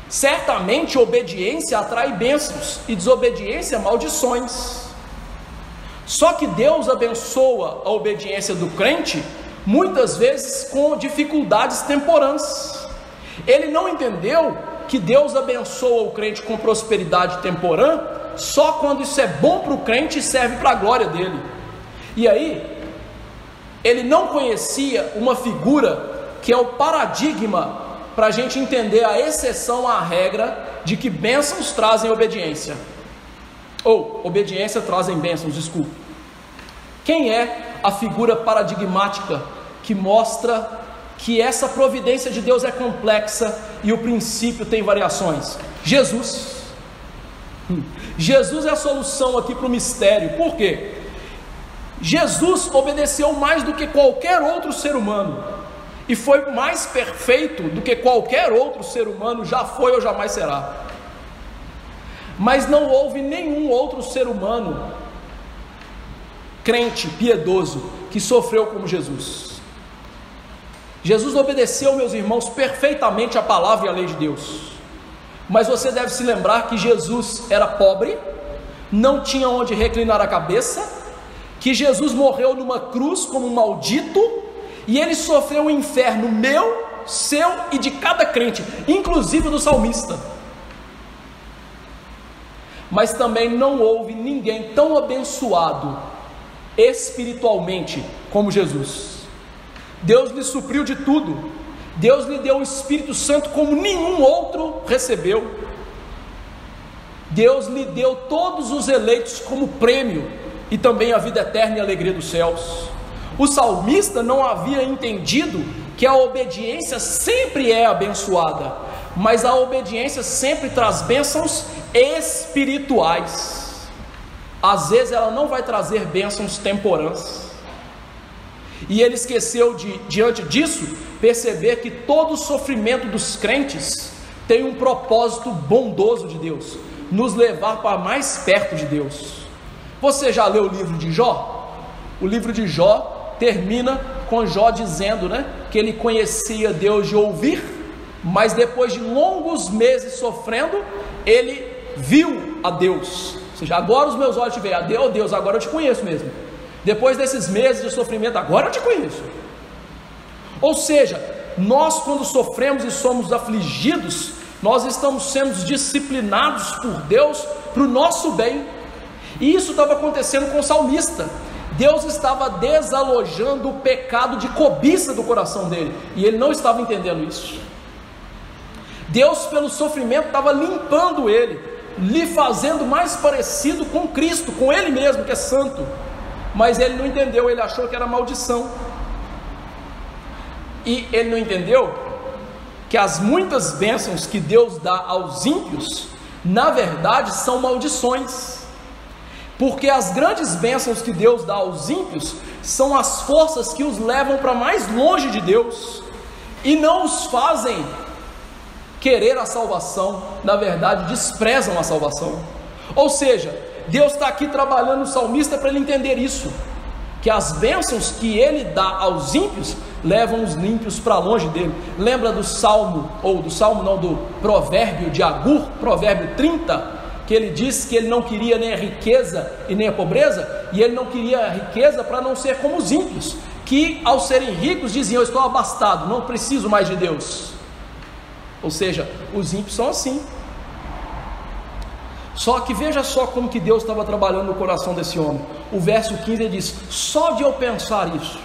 Certamente obediência atrai bênçãos e desobediência maldições. Só que Deus abençoa a obediência do crente muitas vezes com dificuldades temporãs. Ele não entendeu que Deus abençoa o crente com prosperidade temporã só quando isso é bom para o crente e serve para a glória dele. E aí, ele não conhecia uma figura que é o paradigma para a gente entender a exceção à regra de que bênçãos trazem obediência, ou obediência trazem bênçãos, desculpe. Quem é a figura paradigmática que mostra que essa providência de Deus é complexa e o princípio tem variações? Jesus. Jesus é a solução aqui para o mistério. Por quê? Jesus obedeceu mais do que qualquer outro ser humano e foi mais perfeito do que qualquer outro ser humano já foi ou jamais será. Mas não houve nenhum outro ser humano crente, piedoso, que sofreu como Jesus. Jesus obedeceu, meus irmãos, perfeitamente a palavra e a lei de Deus. Mas você deve se lembrar que Jesus era pobre, não tinha onde reclinar a cabeça, que Jesus morreu numa cruz como um maldito, e ele sofreu um inferno meu, seu e de cada crente, inclusive do salmista. Mas também não houve ninguém tão abençoado espiritualmente como Jesus. Deus lhe supriu de tudo. Deus lhe deu o Espírito Santo como nenhum outro recebeu. Deus lhe deu todos os eleitos como prêmio, e também a vida eterna e a alegria dos céus. O salmista não havia entendido que a obediência sempre é abençoada, mas a obediência sempre traz bênçãos espirituais. Às vezes ela não vai trazer bênçãos temporãs. E ele esqueceu de, diante disso, perceber que todo o sofrimento dos crentes tem um propósito bondoso de Deus, nos levar para mais perto de Deus. Você já leu o livro de Jó? O livro de Jó termina com Jó dizendo, que ele conhecia Deus de ouvir, mas depois de longos meses sofrendo, ele viu a Deus. Ou seja, agora os meus olhos te veem. Deus, agora eu te conheço mesmo. Depois desses meses de sofrimento, agora eu te conheço. Ou seja, nós quando sofremos e somos afligidos, nós estamos sendo disciplinados por Deus para o nosso bem. E isso estava acontecendo com o salmista. Deus estava desalojando o pecado de cobiça do coração dele, e ele não estava entendendo isso. Deus, pelo sofrimento, estava limpando ele, lhe fazendo mais parecido com Cristo, com ele mesmo, que é santo. Mas ele não entendeu, ele achou que era maldição. E ele não entendeu que as muitas bênçãos que Deus dá aos ímpios, na verdade são maldições. Porque as grandes bênçãos que Deus dá aos ímpios são as forças que os levam para mais longe de Deus e não os fazem querer a salvação, na verdade desprezam a salvação. Ou seja, Deus está aqui trabalhando no salmista para ele entender isso, que as bênçãos que ele dá aos ímpios levam os ímpios para longe dele. Lembra do do provérbio de Agur, provérbio 30, que ele disse que ele não queria nem a riqueza e nem a pobreza, e ele não queria a riqueza para não ser como os ímpios, que ao serem ricos diziam: eu estou abastado, não preciso mais de Deus. Ou seja, os ímpios são assim. Só que veja só como que Deus estava trabalhando no coração desse homem. O verso 15 ele diz: só de eu pensar isso,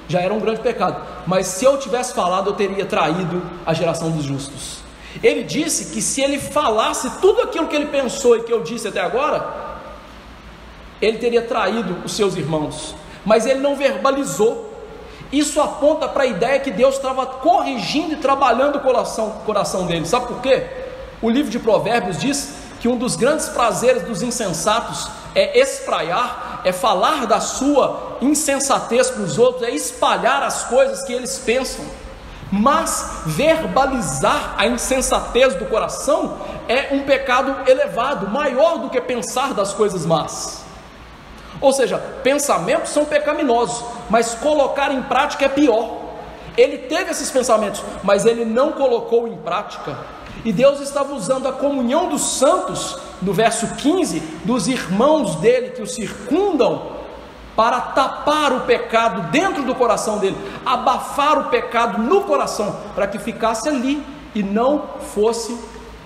já era um grande pecado, mas se eu tivesse falado, eu teria traído a geração dos justos. Ele disse que se ele falasse tudo aquilo que ele pensou e que eu disse até agora, ele teria traído os seus irmãos, mas ele não verbalizou. Isso aponta para a ideia que Deus estava corrigindo e trabalhando o coração dele. Sabe por quê? O livro de Provérbios diz que um dos grandes prazeres dos insensatos é espraiar, é falar da sua insensatez para os outros, é espalhar as coisas que eles pensam. Mas verbalizar a insensatez do coração é um pecado elevado, maior do que pensar das coisas más. Ou seja, pensamentos são pecaminosos, mas colocar em prática é pior. Ele teve esses pensamentos, mas ele não colocou em prática. E Deus estava usando a comunhão dos santos, no verso 15, dos irmãos dele que o circundam, para tapar o pecado dentro do coração dele, abafar o pecado no coração, para que ficasse ali e não fosse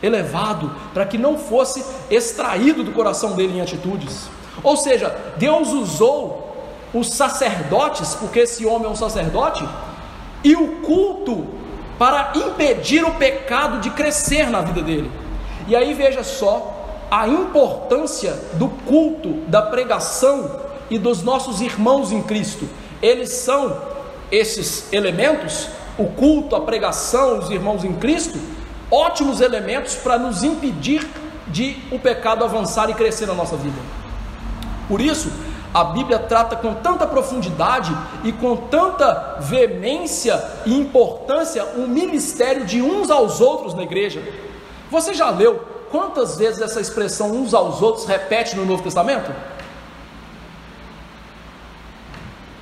elevado, para que não fosse extraído do coração dele em atitudes. Ou seja, Deus usou os sacerdotes, porque esse homem é um sacerdote, e o culto para impedir o pecado de crescer na vida dele. E aí veja só a importância do culto, da pregação e dos nossos irmãos em Cristo. Eles são esses elementos, o culto, a pregação, os irmãos em Cristo, ótimos elementos para nos impedir de o pecado avançar e crescer na nossa vida. Por isso, a Bíblia trata com tanta profundidade e com tanta veemência e importância o ministério de uns aos outros na igreja. Você já leu quantas vezes essa expressão uns aos outros repete no Novo Testamento?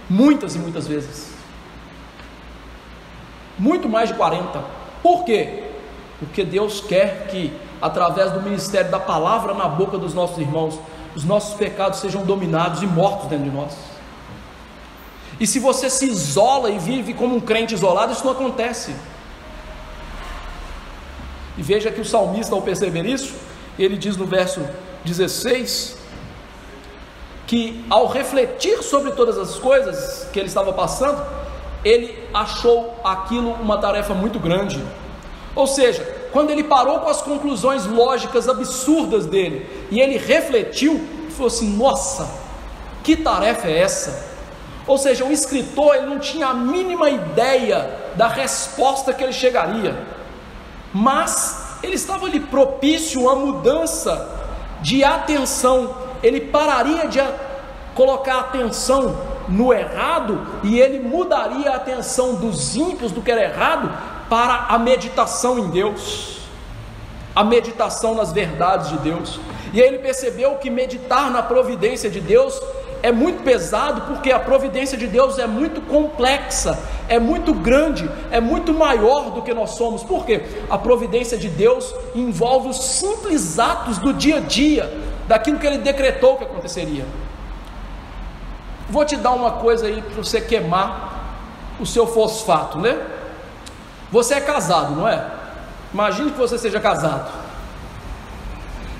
Muitas e muitas vezes. Muito mais de 40. Por quê? Porque Deus quer que, através do ministério da palavra na boca dos nossos irmãos, os nossos pecados sejam dominados e mortos dentro de nós. E se você se isola e vive como um crente isolado, isso não acontece. E veja que o salmista, ao perceber isso, ele diz no verso 16, que ao refletir sobre todas as coisas que ele estava passando, ele achou aquilo uma tarefa muito grande. Ou seja, quando ele parou com as conclusões lógicas absurdas dele, e ele refletiu, falou assim: nossa, que tarefa é essa? Ou seja, o escritor, ele não tinha a mínima ideia da resposta que ele chegaria, mas ele estava ali propício a mudança de atenção. Ele pararia de colocar atenção no errado, e ele mudaria a atenção dos ímpios, do que era errado, para a meditação em Deus, a meditação nas verdades de Deus. E aí ele percebeu que meditar na providência de Deus é muito pesado, porque a providência de Deus é muito complexa, é muito grande, é muito maior do que nós somos. Por quê? A providência de Deus envolve os simples atos do dia a dia, daquilo que ele decretou que aconteceria. Vou te dar uma coisa aí para você queimar o seu fosfato, né? Você é casado, não é? Imagine que você seja casado.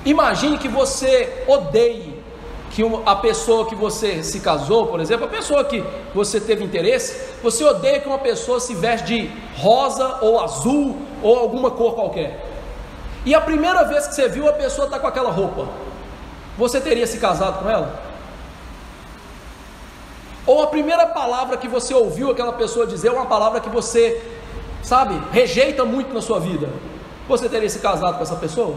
Imagine que você odeie que a pessoa que você se casou, por exemplo, a pessoa que você teve interesse, você odeia que uma pessoa se veste de rosa ou azul ou alguma cor qualquer. E a primeira vez que você viu a pessoa está com aquela roupa, você teria se casado com ela? Ou a primeira palavra que você ouviu aquela pessoa dizer é uma palavra que você, sabe, rejeita muito na sua vida, você teria se casado com essa pessoa?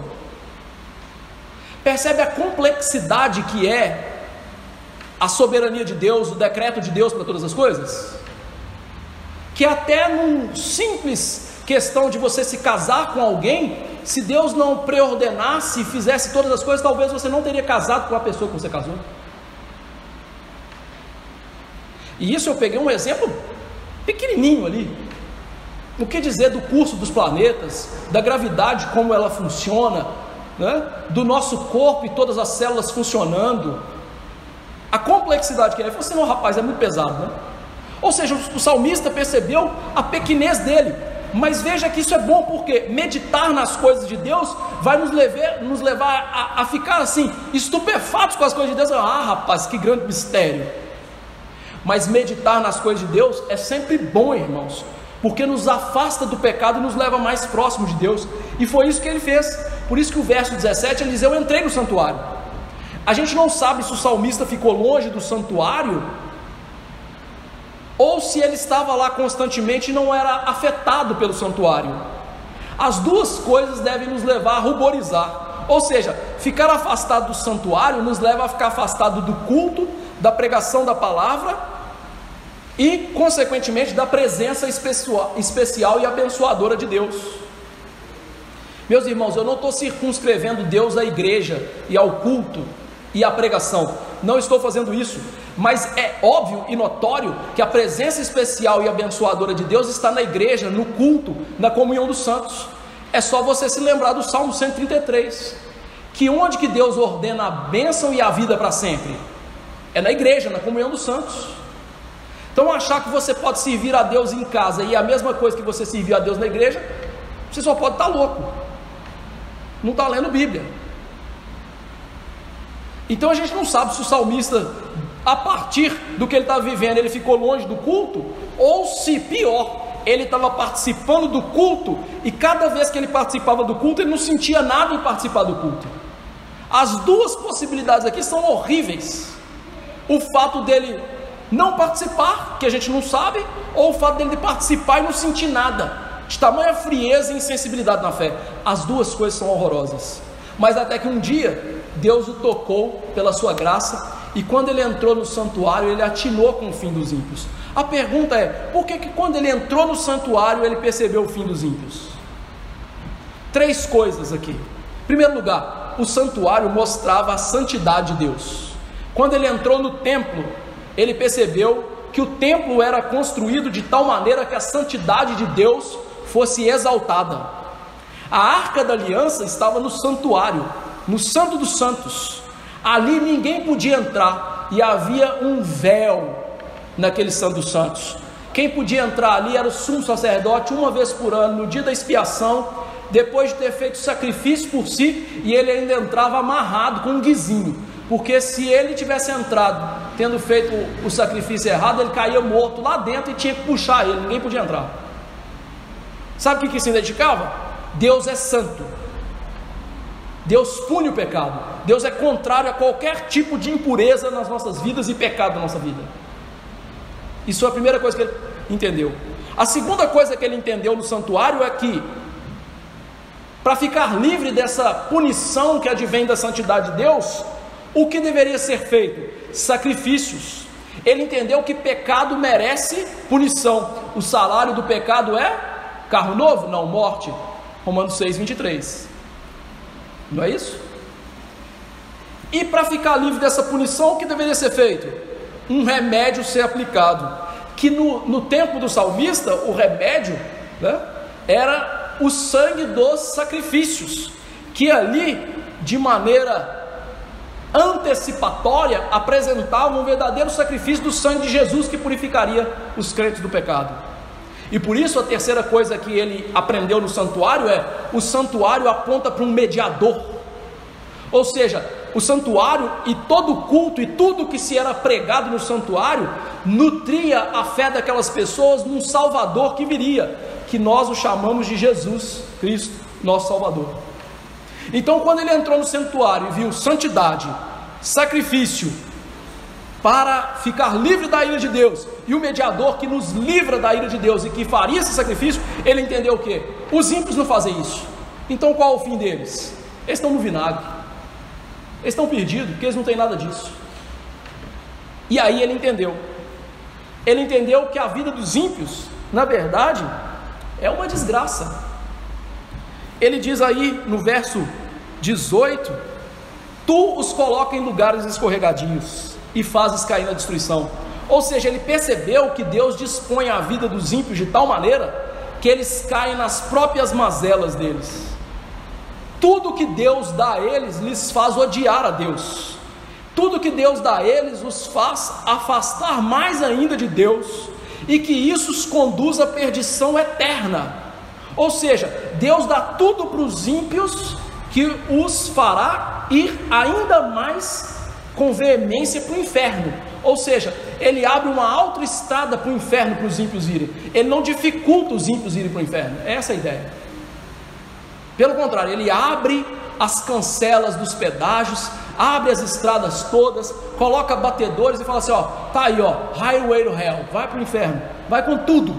Percebe a complexidade que é a soberania de Deus, o decreto de Deus para todas as coisas? Que até num simples questão de você se casar com alguém, se Deus não preordenasse e fizesse todas as coisas, talvez você não teria casado com a pessoa que você casou. E isso eu peguei um exemplo pequenininho ali. O que dizer do curso dos planetas, da gravidade, como ela funciona, né? Do nosso corpo e todas as células funcionando, a complexidade que é. Eu falei assim: não, rapaz, é muito pesado, né? Ou seja, o salmista percebeu a pequenez dele, mas veja que isso é bom, porque meditar nas coisas de Deus vai nos levar a ficar assim, estupefatos com as coisas de Deus. Ah, rapaz, que grande mistério! Mas meditar nas coisas de Deus é sempre bom, irmãos, porque nos afasta do pecado e nos leva mais próximo de Deus. E foi isso que ele fez. Por isso que o verso 17 ele diz: eu entrei no santuário. A gente não sabe se o salmista ficou longe do santuário, ou se ele estava lá constantemente e não era afetado pelo santuário. As duas coisas devem nos levar a ruborizar. Ou seja, ficar afastado do santuário nos leva a ficar afastado do culto, da pregação da palavra e, consequentemente, da presença especial e abençoadora de Deus. Meus irmãos, eu não estou circunscrevendo Deus à igreja e ao culto e à pregação, não estou fazendo isso, mas é óbvio e notório que a presença especial e abençoadora de Deus está na igreja, no culto, na comunhão dos santos. É só você se lembrar do Salmo 133, que onde que Deus ordena a bênção e a vida para sempre? É na igreja, na comunhão dos santos. Então achar que você pode servir a Deus em casa e é a mesma coisa que você serviu a Deus na igreja, você só pode estar louco, não está lendo Bíblia. Então a gente não sabe se o salmista, a partir do que ele estava vivendo, ele ficou longe do culto, ou se pior, ele estava participando do culto, e cada vez que ele participava do culto, ele não sentia nada em participar do culto. As duas possibilidades aqui são horríveis. O fato dele não participar, que a gente não sabe, ou o fato dele de participar e não sentir nada, de tamanha frieza e insensibilidade na fé. As duas coisas são horrorosas. Mas até que um dia Deus o tocou pela sua graça, e quando ele entrou no santuário, ele atinou com o fim dos ímpios. A pergunta é, por que quando ele entrou no santuário, ele percebeu o fim dos ímpios? Três coisas aqui. Em primeiro lugar, o santuário mostrava a santidade de Deus. Quando ele entrou no templo, ele percebeu que o templo era construído de tal maneira que a santidade de Deus fosse exaltada. A arca da aliança estava no santuário, no Santo dos Santos. Ali ninguém podia entrar, e havia um véu naquele Santo dos Santos. Quem podia entrar ali era o sumo sacerdote, uma vez por ano, no dia da expiação, depois de ter feito sacrifício por si, e ele ainda entrava amarrado com um guizinho, porque se ele tivesse entrado tendo feito o sacrifício errado, ele caía morto lá dentro e tinha que puxar ele, ninguém podia entrar. Sabe o que isso indicava? Deus é santo, Deus pune o pecado, Deus é contrário a qualquer tipo de impureza nas nossas vidas e pecado na nossa vida. Isso é a primeira coisa que ele entendeu. A segunda coisa que ele entendeu no santuário é que, para ficar livre dessa punição que advém da santidade de Deus, o que deveria ser feito? Sacrifícios. Ele entendeu que pecado merece punição. O salário do pecado é carro novo? Não, morte. Romanos 6, 23. Não é isso? E para ficar livre dessa punição, o que deveria ser feito? Um remédio ser aplicado. Que no tempo do salmista, o remédio, né, era o sangue dos sacrifícios, que ali, de maneira antecipatória, apresentavam um verdadeiro sacrifício do sangue de Jesus, que purificaria os crentes do pecado. E por isso a terceira coisa que ele aprendeu no santuário é: o santuário aponta para um mediador. Ou seja, o santuário e todo o culto e tudo que se era pregado no santuário nutria a fé daquelas pessoas num Salvador que viria, que nós o chamamos de Jesus Cristo, nosso Salvador. Então, quando ele entrou no santuário e viu santidade, sacrifício para ficar livre da ira de Deus, e o mediador que nos livra da ira de Deus e que faria esse sacrifício, ele entendeu o quê? Os ímpios não fazem isso. Então qual é o fim deles? Eles estão no vinagre, eles estão perdidos, porque eles não têm nada disso. E aí ele entendeu que a vida dos ímpios, na verdade, é uma desgraça. Ele diz aí no verso 18: tu os coloca em lugares escorregadios e fazes cair na destruição. Ou seja, ele percebeu que Deus dispõe a vida dos ímpios de tal maneira que eles caem nas próprias mazelas deles. Tudo que Deus dá a eles lhes faz odiar a Deus. Tudo que Deus dá a eles os faz afastar mais ainda de Deus, e que isso os conduz à perdição eterna. Ou seja, Deus dá tudo para os ímpios, que os fará ir ainda mais com veemência para o inferno. Ou seja, ele abre uma autoestrada para o inferno, para os ímpios irem. Ele não dificulta os ímpios irem para o inferno. É essa a ideia. Pelo contrário, ele abre as cancelas dos pedágios, abre as estradas todas, coloca batedores e fala assim: ó, tá aí, ó, highway to hell, vai para o inferno, vai com tudo.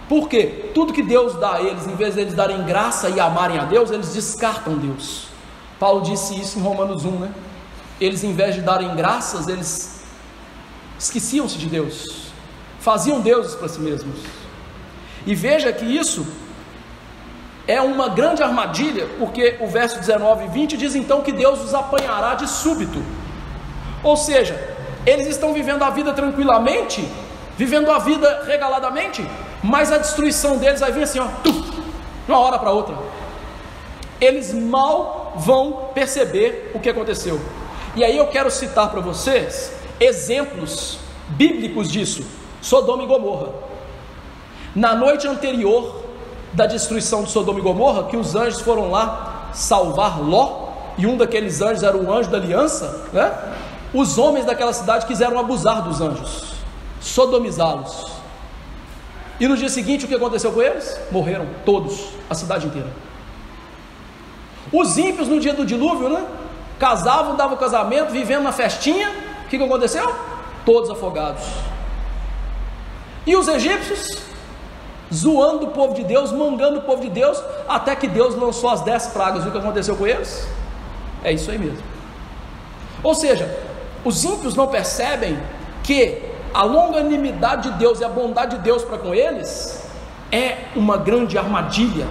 Por quê? Tudo que Deus dá a eles, em vez de eles darem graça e amarem a Deus, eles descartam Deus. Paulo disse isso em Romanos 1, né? Eles, em vez de darem graças, eles esqueciam-se de Deus, faziam deuses para si mesmos. E veja que isso é uma grande armadilha, porque o verso 19 e 20 diz então que Deus os apanhará de súbito. Ou seja, eles estão vivendo a vida tranquilamente, vivendo a vida regaladamente, mas a destruição deles vai vir assim, ó, de uma hora para outra. Eles mal vão perceber o que aconteceu. E aí eu quero citar para vocês exemplos bíblicos disso. Sodoma e Gomorra. Na noite anterior da destruição de Sodoma e Gomorra, que os anjos foram lá salvar Ló, e um daqueles anjos era o anjo da aliança, né? Os homens daquela cidade quiseram abusar dos anjos, sodomizá-los. E no dia seguinte o que aconteceu com eles? Morreram todos, a cidade inteira. Os ímpios no dia do dilúvio, né? Casavam, davam casamento, vivendo na festinha. O que aconteceu? Todos afogados. E os egípcios? Zoando o povo de Deus, mangando o povo de Deus, até que Deus lançou as 10 pragas. E o que aconteceu com eles? É isso aí mesmo. Ou seja, os ímpios não percebem que a longanimidade de Deus e a bondade de Deus para com eles é uma grande armadilha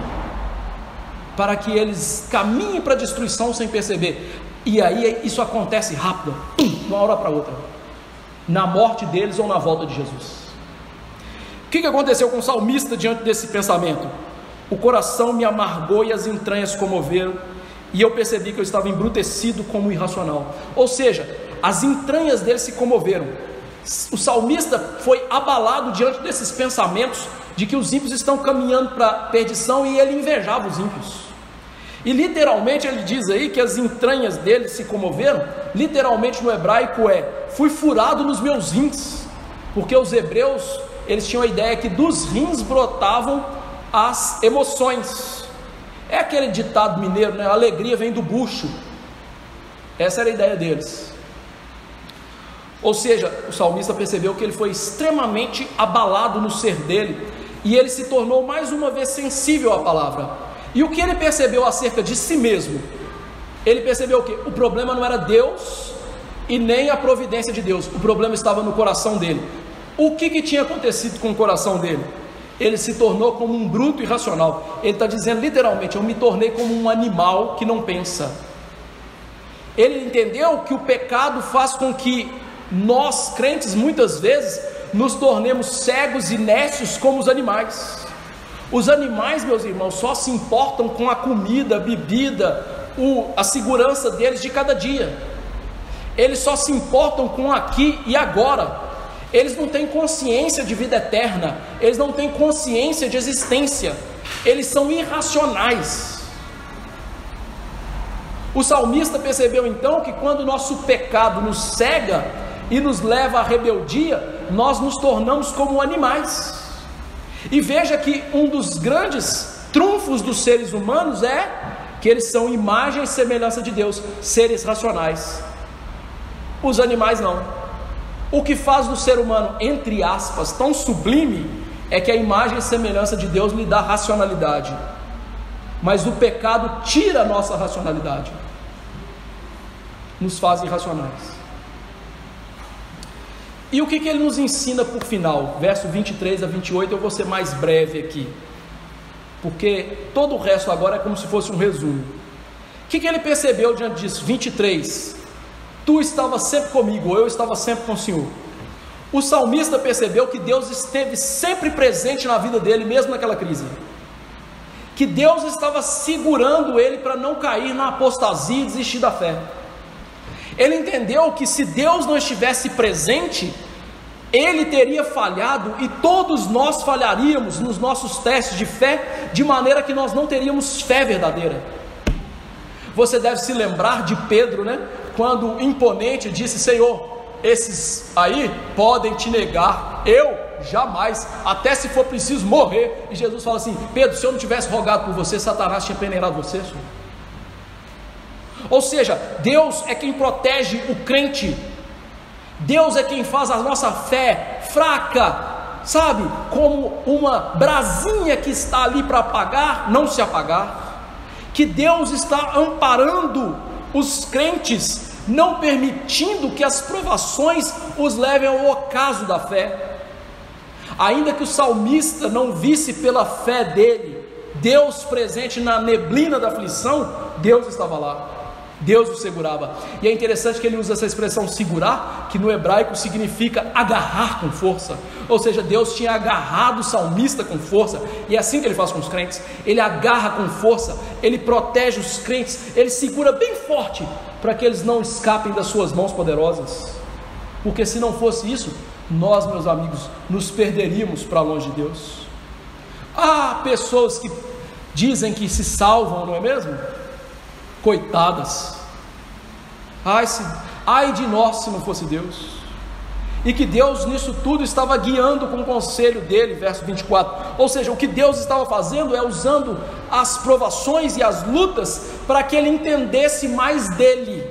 para que eles caminhem para a destruição sem perceber. E aí isso acontece rápido, de uma hora para outra, na morte deles ou na volta de Jesus. O que aconteceu com o salmista diante desse pensamento? O coração me amargou e as entranhas comoveram, e eu percebi que eu estava embrutecido como irracional. Ou seja, as entranhas dele se comoveram. O salmista foi abalado diante desses pensamentos de que os ímpios estão caminhando para a perdição, e ele invejava os ímpios. E literalmente ele diz aí que as entranhas dele se comoveram. Literalmente no hebraico fui furado nos meus rins, porque os hebreus, eles tinham a ideia que dos rins brotavam as emoções. É aquele ditado mineiro, né? A alegria vem do bucho. Essa era a ideia deles. Ou seja, o salmista percebeu que ele foi extremamente abalado no ser dele, e ele se tornou mais uma vez sensível à palavra. E o que ele percebeu acerca de si mesmo? Ele percebeu que o problema não era Deus e nem a providência de Deus. O problema estava no coração dele. O que tinha acontecido com o coração dele? Ele se tornou como um bruto irracional. Ele está dizendo literalmente: eu me tornei como um animal que não pensa. Ele entendeu que o pecado faz com que nós, crentes, muitas vezes nos tornemos cegos e nécios como os animais. Os animais, meus irmãos, só se importam com a comida, a bebida, a segurança deles de cada dia. Eles só se importam com aqui e agora. Eles não têm consciência de vida eterna, eles não têm consciência de existência, eles são irracionais. O salmista percebeu então que quando o nosso pecado nos cega e nos leva à rebeldia, nós nos tornamos como animais. E veja que um dos grandes trunfos dos seres humanos é que eles são imagem e semelhança de Deus, seres racionais. Os animais não. O que faz do ser humano, entre aspas, tão sublime, é que a imagem e semelhança de Deus lhe dá racionalidade, mas o pecado tira a nossa racionalidade, nos faz irracionais. E o que ele nos ensina por final? Verso 23 a 28, eu vou ser mais breve aqui, porque todo o resto agora é como se fosse um resumo. O que ele percebeu diante disso? 23, tu estavas sempre comigo, eu estava sempre com o Senhor. O salmista percebeu que Deus esteve sempre presente na vida dele, mesmo naquela crise, que Deus estava segurando ele para não cair na apostasia e desistir da fé. Ele entendeu que se Deus não estivesse presente, ele teria falhado, e todos nós falharíamos nos nossos testes de fé, de maneira que nós não teríamos fé verdadeira. Você deve se lembrar de Pedro, né? Quando o imponente disse: Senhor, esses aí podem te negar, eu jamais, até se for preciso morrer. E Jesus fala assim: Pedro, se eu não tivesse rogado por você, Satanás tinha peneirado você, Senhor. Ou seja, Deus é quem protege o crente, Deus é quem faz a nossa fé fraca sabe, como uma brasinha que está ali para apagar, não se apagar, que Deus está amparando os crentes, não permitindo que as provações os levem ao ocaso da fé. Ainda que o salmista não visse pela fé dele Deus presente na neblina da aflição, Deus estava lá, Deus o segurava. E é interessante que ele usa essa expressão segurar, que no hebraico significa agarrar com força. Ou seja, Deus tinha agarrado o salmista com força, e é assim que ele faz com os crentes. Ele agarra com força, ele protege os crentes, ele segura bem forte, para que eles não escapem das suas mãos poderosas. Porque se não fosse isso, nós, meus amigos, nos perderíamos para longe de Deus. Há pessoas que dizem que se salvam, não é mesmo? Coitadas, ai de nós se não fosse Deus. E que Deus nisso tudo estava guiando com o conselho dele, verso 24. Ou seja, o que Deus estava fazendo é usando as provações e as lutas para que ele entendesse mais dele.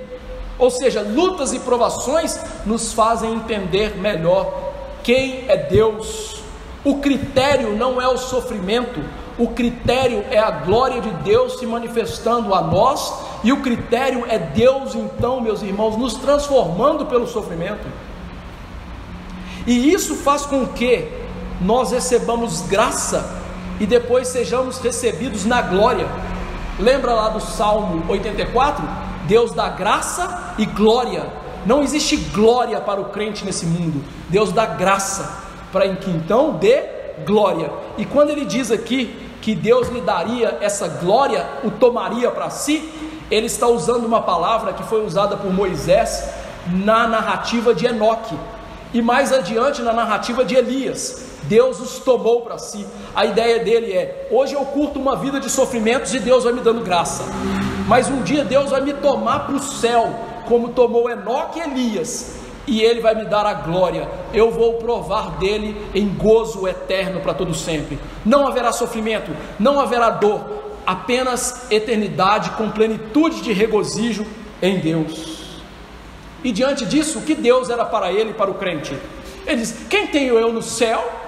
Ou seja, lutas e provações nos fazem entender melhor quem é Deus. O critério não é o sofrimento, o critério é a glória de Deus se manifestando a nós, e o critério é Deus, então, meus irmãos, nos transformando pelo sofrimento. E isso faz com que nós recebamos graça e depois sejamos recebidos na glória. Lembra lá do Salmo 84? Deus dá graça e glória. Não existe glória para o crente nesse mundo, Deus dá graça, para que então dê glória. E quando ele diz aqui que Deus lhe daria essa glória, o tomaria para si, ele está usando uma palavra que foi usada por Moisés na narrativa de Enoque, e mais adiante na narrativa de Elias. Deus os tomou para si. A ideia dele é: hoje eu curto uma vida de sofrimentos e Deus vai me dando graça, mas um dia Deus vai me tomar para o céu, como tomou Enoque e Elias, e ele vai me dar a glória. Eu vou provar dele em gozo eterno para todo sempre. Não haverá sofrimento, não haverá dor, apenas eternidade com plenitude de regozijo em Deus. E diante disso, o que Deus era para ele e para o crente? Ele diz: quem tenho eu no céu?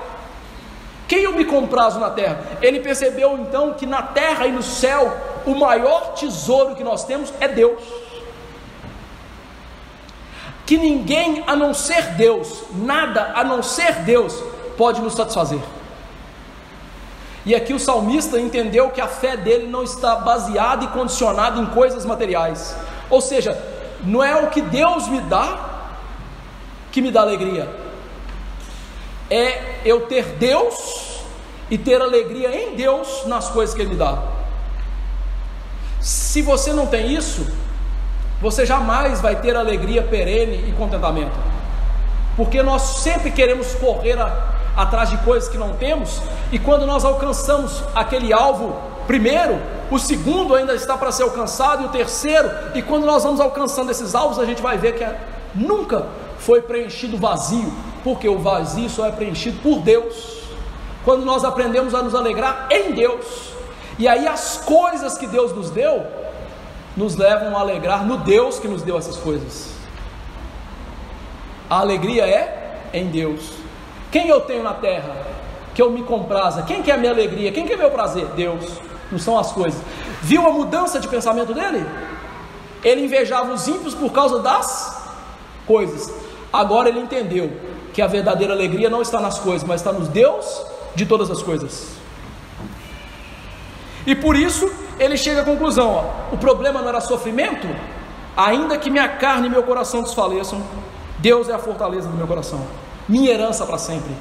Quem eu me comprazo na terra? Ele percebeu então que na terra e no céu o maior tesouro que nós temos é Deus, que ninguém a não ser Deus, nada a não ser Deus pode nos satisfazer. E aqui o salmista entendeu que a fé dele não está baseada e condicionada em coisas materiais. Ou seja, não é o que Deus me dá que me dá alegria, é eu ter Deus e ter alegria em Deus nas coisas que Ele me dá. Se você não tem isso, você jamais vai ter alegria perene e contentamento, porque nós sempre queremos correr atrás de coisas que não temos, e quando nós alcançamos aquele alvo primeiro, o segundo ainda está para ser alcançado, e o terceiro, e quando nós vamos alcançando esses alvos, a gente vai ver que nunca foi preenchido o vazio, porque o vazio só é preenchido por Deus, quando nós aprendemos a nos alegrar em Deus. E aí as coisas que Deus nos deu nos levam a alegrar no Deus que nos deu essas coisas. A alegria é em Deus. Quem eu tenho na terra que eu me compraza? Quem que é a minha alegria? Quem que é meu prazer? Deus. Não são as coisas. Viu a mudança de pensamento dele? Ele invejava os ímpios por causa das coisas. Agora ele entendeu que a verdadeira alegria não está nas coisas, mas está nos Deus de todas as coisas. E por isso ele chega à conclusão: o problema não era sofrimento, ainda que minha carne e meu coração desfaleçam, Deus é a fortaleza do meu coração, minha herança para sempre.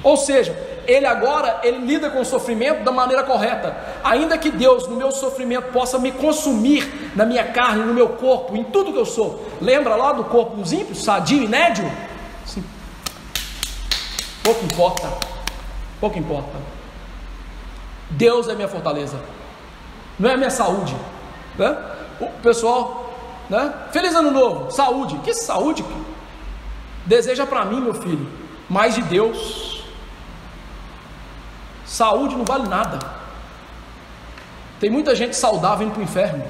Ou seja, ele agora lida com o sofrimento da maneira correta. Ainda que Deus no meu sofrimento possa me consumir na minha carne, no meu corpo, em tudo que eu sou. Lembra lá do corpo dos ímpios, sadio e nédio? Sim. Pouco importa, pouco importa. Deus é minha fortaleza, não é a minha saúde, né? O pessoal, né? Feliz ano novo, saúde. Que saúde? Deseja para mim, meu filho, mais de Deus. Saúde não vale nada. Tem muita gente saudável indo para o inferno.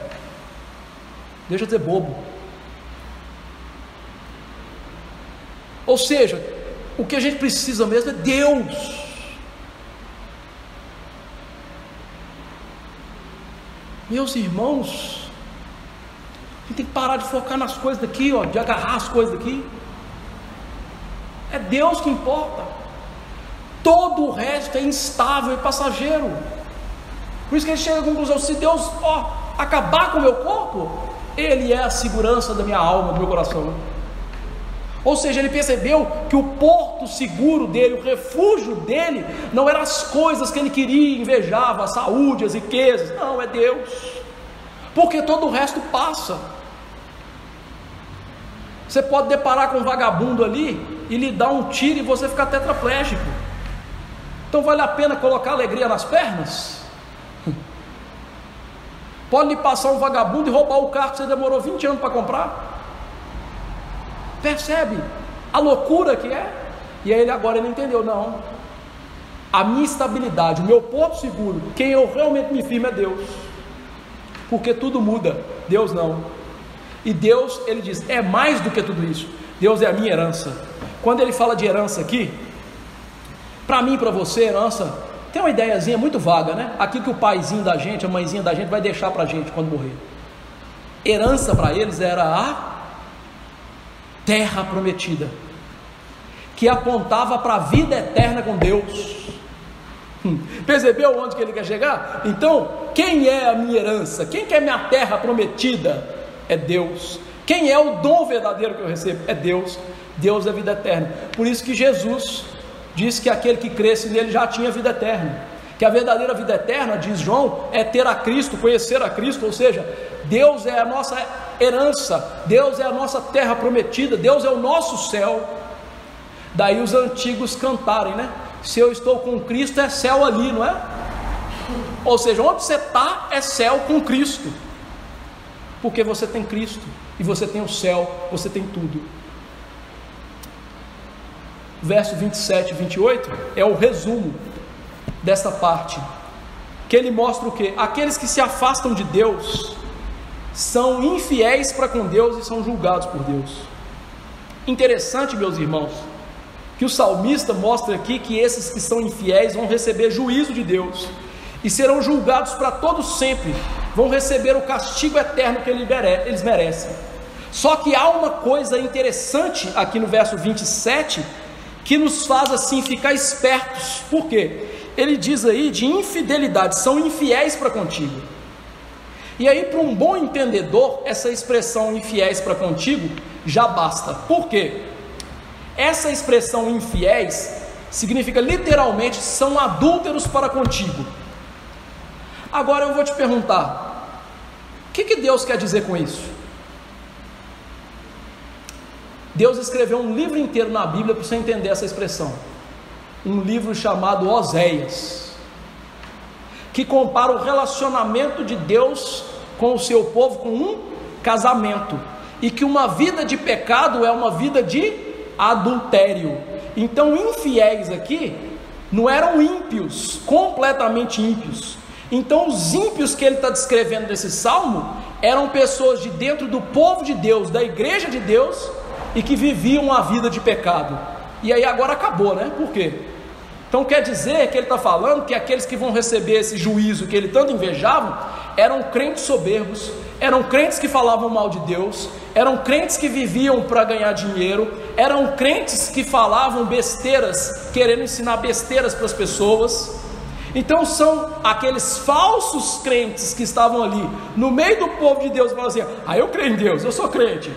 Deixa de ser bobo. Ou seja, o que a gente precisa mesmo é Deus. Meus irmãos, a gente tem que parar de focar nas coisas daqui, ó, de agarrar as coisas daqui. É Deus que importa. Todo o resto é instável e passageiro. Por isso que ele chega à conclusão: se Deus acabar com o meu corpo, Ele é a segurança da minha alma, do meu coração. Ou seja, ele percebeu que o porto seguro dele, o refúgio dele, não eram as coisas que ele queria, invejava, a saúde, as riquezas. Não, é Deus. Porque todo o resto passa. Você pode deparar com um vagabundo ali e lhe dar um tiro e você ficar tetraplégico. Então vale a pena colocar alegria nas pernas? Pode lhe passar um vagabundo e roubar o carro que você demorou 20 anos para comprar? Percebe a loucura que é? E aí ele entendeu: não, a minha estabilidade, o meu porto seguro, quem eu realmente me firmo é Deus. Porque tudo muda, Deus não. E Deus, ele diz, é mais do que tudo isso. Deus é a minha herança. Quando ele fala de herança aqui, para mim e para você, herança tem uma ideiazinha muito vaga, né? Aquilo que o paizinho da gente, a mãezinha da gente vai deixar para a gente quando morrer. Herança para eles era a terra prometida, que apontava para a vida eterna com Deus. Percebeu onde que ele quer chegar? Então, quem é a minha herança? Quem que é minha terra prometida? É Deus. Quem é o dom verdadeiro que eu recebo? É Deus. Deus é vida eterna. Por isso que Jesus disse que aquele que cresce nele já tinha vida eterna. Que a verdadeira vida eterna, diz João, é ter a Cristo, conhecer a Cristo. Ou seja, Deus é a nossa herança, Deus é a nossa terra prometida, Deus é o nosso céu. Daí os antigos cantarem, né? Se eu estou com Cristo, é céu ali, não é? Ou seja, onde você está é céu com Cristo, porque você tem Cristo, e você tem o céu, você tem tudo. Verso 27 e 28 é o resumo dessa parte, que ele mostra o que? Aqueles que se afastam de Deus são infiéis para com Deus e são julgados por Deus. Interessante, meus irmãos, que o salmista mostra aqui que esses que são infiéis vão receber juízo de Deus e serão julgados para todos sempre, vão receber o castigo eterno que eles merecem. Só que há uma coisa interessante aqui no verso 27 que nos faz assim ficar espertos. Por quê? Ele diz aí de infidelidade, são infiéis para contigo. E aí, para um bom entendedor, essa expressão infiéis para contigo já basta. Por quê? Essa expressão infiéis significa literalmente são adúlteros para contigo. Agora eu vou te perguntar, o que Deus quer dizer com isso? Deus escreveu um livro inteiro na Bíblia para você entender essa expressão. Um livro chamado Oséias, que compara o relacionamento de Deus com o seu povo com um casamento, e que uma vida de pecado é uma vida de adultério. Então infiéis aqui não eram ímpios, completamente ímpios. Então os ímpios que ele está descrevendo nesse salmo eram pessoas de dentro do povo de Deus, da igreja de Deus, e que viviam uma vida de pecado. E aí agora acabou, né? Por quê? Então quer dizer que ele está falando que aqueles que vão receber esse juízo que ele tanto invejava eram crentes soberbos, eram crentes que falavam mal de Deus, eram crentes que viviam para ganhar dinheiro, eram crentes que falavam besteiras, querendo ensinar besteiras para as pessoas. Então são aqueles falsos crentes que estavam ali no meio do povo de Deus, falando assim: eu creio em Deus, eu sou crente,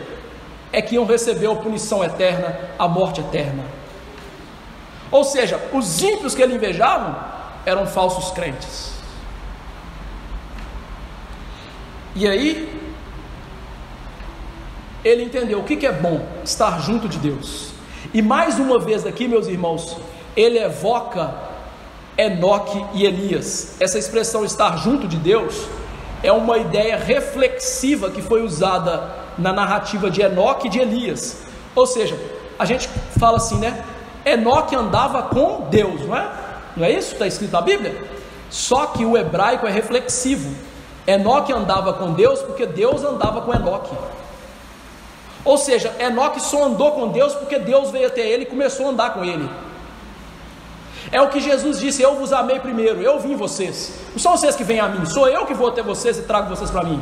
é que iam receber a punição eterna, a morte eterna. Ou seja, os ímpios que ele invejava eram falsos crentes. E aí ele entendeu o que é bom: estar junto de Deus. E mais uma vez aqui, meus irmãos, ele evoca Enoque e Elias. Essa expressão estar junto de Deus é uma ideia reflexiva que foi usada na narrativa de Enoque e de Elias. Ou seja, a gente fala assim, né? Enoque andava com Deus, não é? Não é isso que está escrito na Bíblia? Só que o hebraico é reflexivo. Enoque andava com Deus porque Deus andava com Enoque. Ou seja, Enoque só andou com Deus porque Deus veio até ele e começou a andar com ele. É o que Jesus disse: eu vos amei primeiro, eu vim em vocês. Não são vocês que vêm a mim, sou eu que vou até vocês e trago vocês para mim.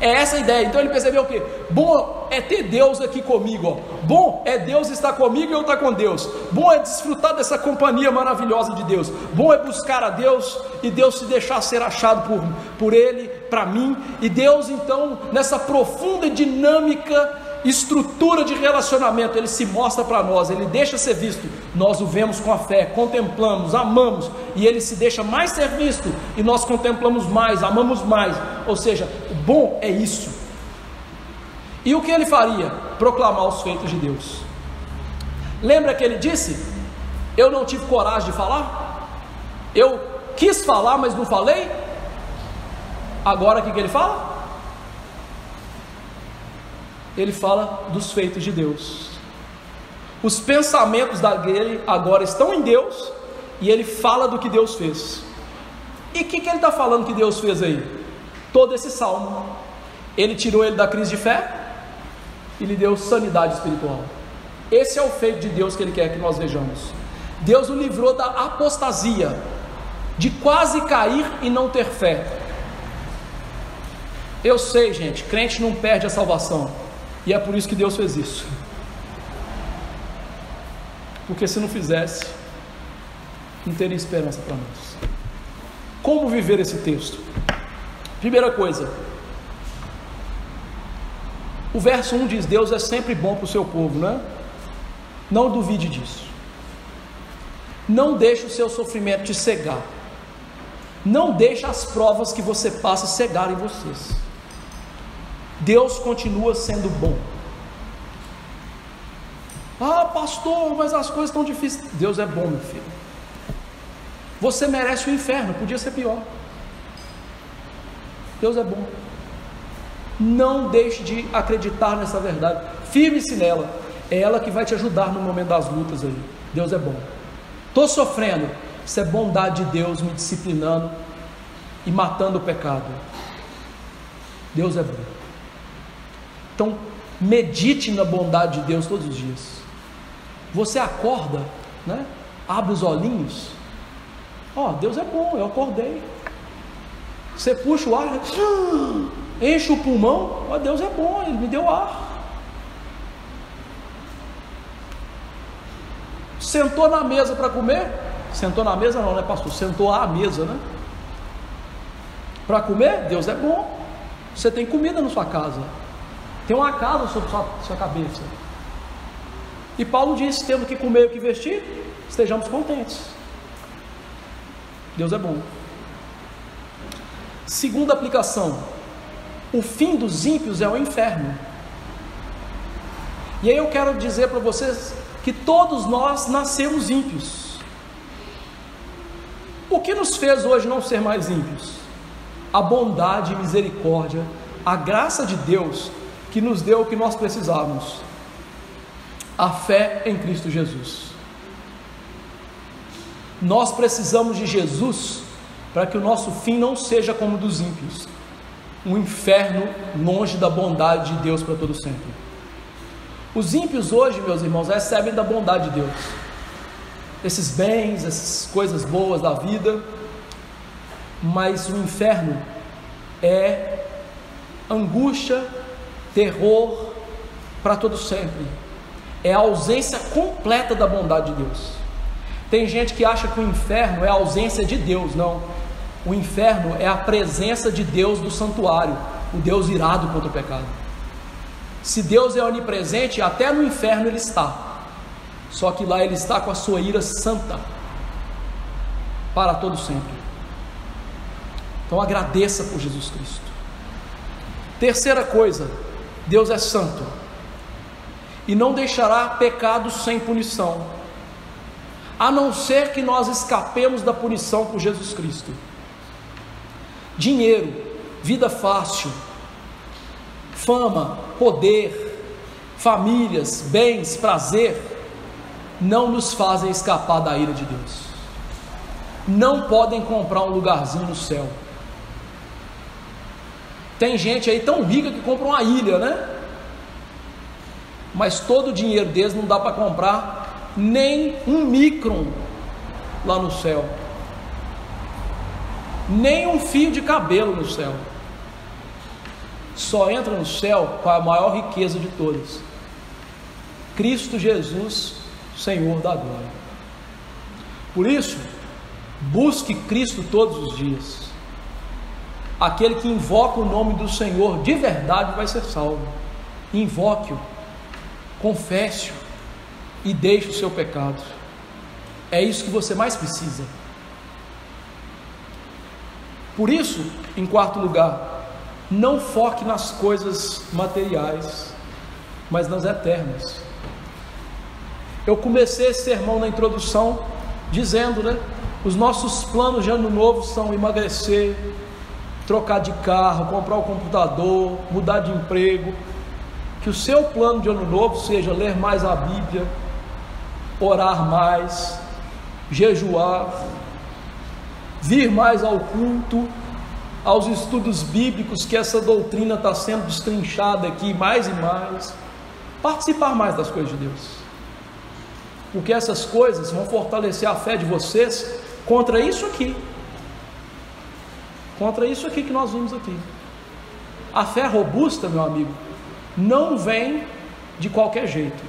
É essa a ideia. Então ele percebeu o quê? Bom é ter Deus aqui comigo, ó. Bom é Deus estar comigo e eu estar com Deus. Bom é desfrutar dessa companhia maravilhosa de Deus. Bom é buscar a Deus e Deus se deixar ser achado por Ele, para mim. E Deus então, nessa profunda dinâmica, estrutura de relacionamento, Ele se mostra para nós, Ele deixa ser visto, nós o vemos com a fé, contemplamos, amamos, e Ele se deixa mais ser visto, e nós contemplamos mais, amamos mais. Ou seja, o bom é isso. E o que Ele faria? Proclamar os feitos de Deus. Lembra que Ele disse: eu não tive coragem de falar, eu quis falar, mas não falei. Agora o que Ele fala? Ele fala dos feitos de Deus. Os pensamentos dele agora estão em Deus, e ele fala do que Deus fez. E o que ele está falando que Deus fez aí? Todo esse salmo. Ele tirou ele da crise de fé e lhe deu sanidade espiritual. Esse é o feito de Deus que Ele quer que nós vejamos. Deus o livrou da apostasia, de quase cair e não ter fé. Eu sei, gente, crente não perde a salvação, e é por isso que Deus fez isso. Porque se não fizesse, não teria esperança para nós. Como viver esse texto? Primeira coisa, o verso 1 diz: Deus é sempre bom para o seu povo, né? Não duvide disso. Não deixe o seu sofrimento te cegar. Não deixe as provas que você passa cegarem vocês. Deus continua sendo bom. Ah, pastor, mas as coisas estão difíceis. Deus é bom, meu filho. Você merece o inferno, podia ser pior. Deus é bom. Não deixe de acreditar nessa verdade. Firme-se nela. É ela que vai te ajudar no momento das lutas aí. Deus é bom. Estou sofrendo. Isso é bondade de Deus me disciplinando e matando o pecado. Deus é bom. Então, medite na bondade de Deus todos os dias. Você acorda, né? Abre os olhinhos. Ó, Deus é bom, eu acordei. Você puxa o ar, enche o pulmão. Ó, Deus é bom, Ele me deu ar. Sentou na mesa para comer. Sentou na mesa não, né, pastor? Sentou à mesa, né? Para comer, Deus é bom. Você tem comida na sua casa. Tem uma casa sobre sua cabeça. E Paulo disse: temos que comer e o que vestir, estejamos contentes. Deus é bom. Segunda aplicação: o fim dos ímpios é o inferno. E aí eu quero dizer para vocês que todos nós nascemos ímpios. O que nos fez hoje não ser mais ímpios? A bondade e misericórdia, a graça de Deus que nos deu o que nós precisávamos, a fé em Cristo Jesus. Nós precisamos de Jesus para que o nosso fim não seja como o dos ímpios, um inferno longe da bondade de Deus para todo sempre. Os ímpios hoje, meus irmãos, recebem da bondade de Deus esses bens, essas coisas boas da vida, mas o inferno é angústia, terror para todo sempre. É a ausência completa da bondade de Deus. Tem gente que acha que o inferno é a ausência de Deus. Não, o inferno é a presença de Deus do santuário, o Deus irado contra o pecado. Se Deus é onipresente, até no inferno Ele está, só que lá Ele está com a sua ira santa para todo sempre. Então agradeça por Jesus Cristo. Terceira coisa: Deus é santo e não deixará pecados sem punição, a não ser que nós escapemos da punição por Jesus Cristo. Dinheiro, vida fácil, fama, poder, famílias, bens, prazer, não nos fazem escapar da ira de Deus. Não podem comprar um lugarzinho no céu. Tem gente aí tão rica que compra uma ilha, né? mas todo o dinheiro deles não dá para comprar nem um micron lá no céu, nem um fio de cabelo no céu. Só entra no céu com a maior riqueza de todas: Cristo Jesus, Senhor da glória. Por isso, busque Cristo todos os dias. Aquele que invoca o nome do Senhor de verdade vai ser salvo. Invoque-o, confesse-o e deixe o seu pecado. É isso que você mais precisa. Por isso, em quarto lugar, não foque nas coisas materiais, mas nas eternas. Eu comecei esse sermão na introdução dizendo, os nossos planos de ano novo são emagrecer, trocar de carro, comprar um computador, mudar de emprego. Que o seu plano de ano novo seja ler mais a Bíblia, orar mais, jejuar, vir mais ao culto, aos estudos bíblicos, que essa doutrina está sendo destrinchada aqui mais e mais, participar mais das coisas de Deus, porque essas coisas vão fortalecer a fé de vocês contra isso aqui que nós vimos aqui. A fé robusta, meu amigo, não vem de qualquer jeito.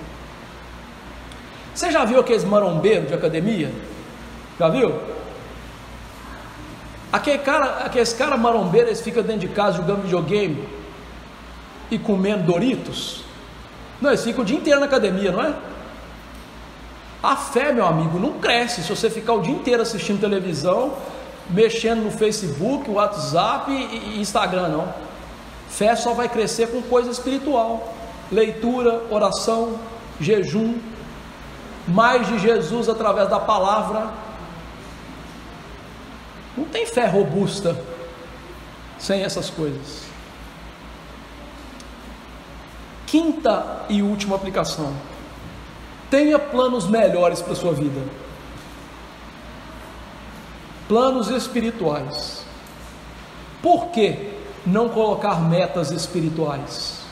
Você já viu aqueles marombeiros de academia? Já viu? Aqueles caras marombeiros, eles ficam dentro de casa jogando videogame e comendo Doritos. Não, eles ficam o dia inteiro na academia, não é? A fé, meu amigo, não cresce se você ficar o dia inteiro assistindo televisão, mexendo no Facebook, WhatsApp e Instagram, não. Fé só vai crescer com coisa espiritual: leitura, oração, jejum, mais de Jesus através da palavra. Não tem fé robusta sem essas coisas. Quinta e última aplicação: tenha planos melhores para a sua vida, planos espirituais. Por que não colocar metas espirituais?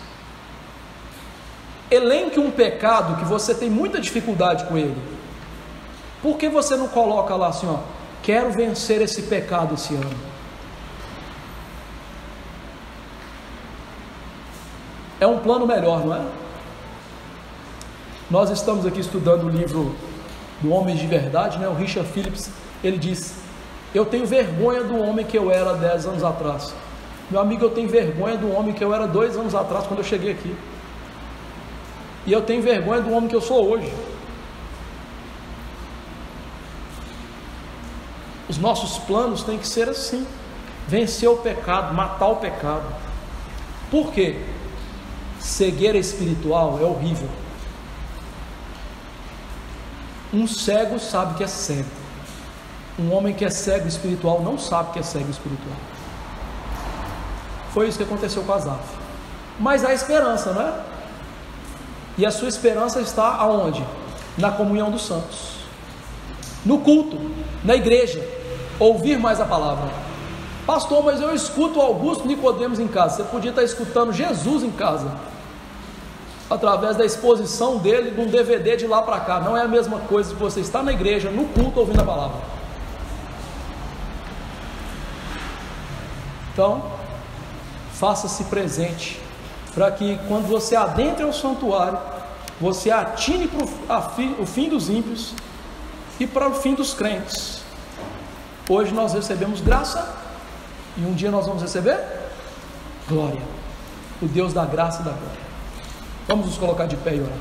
Elenque um pecado que você tem muita dificuldade com ele. Por que você não coloca lá assim, quero vencer esse pecado esse ano? É um plano melhor, não é? Nós estamos aqui estudando o livro do Homem de Verdade, o Richard Phillips. Ele diz: eu tenho vergonha do homem que eu era 10 anos atrás. Meu amigo, eu tenho vergonha do homem que eu era 2 anos atrás, quando eu cheguei aqui. E eu tenho vergonha do homem que eu sou hoje. Os nossos planos têm que ser assim: vencer o pecado, matar o pecado. Por quê? Cegueira espiritual é horrível. Um cego sabe que é cego. Um homem que é cego espiritual não sabe que é cego espiritual. Foi isso que aconteceu com Asaf. Mas há esperança, não é? E a sua esperança está aonde? Na comunhão dos santos, no culto, na igreja, ouvir mais a palavra. Pastor, mas eu escuto Augusto Nicodemos em casa. Você podia estar escutando Jesus em casa, através da exposição dele de um DVD de lá para cá. Não é a mesma coisa que você estar na igreja, no culto, ouvindo a palavra. Então, faça-se presente, para que quando você adentre ao santuário, você atine para o fim dos ímpios e para o fim dos crentes. Hoje nós recebemos graça, e um dia nós vamos receber glória. O Deus da graça e da glória. Vamos nos colocar de pé e orar.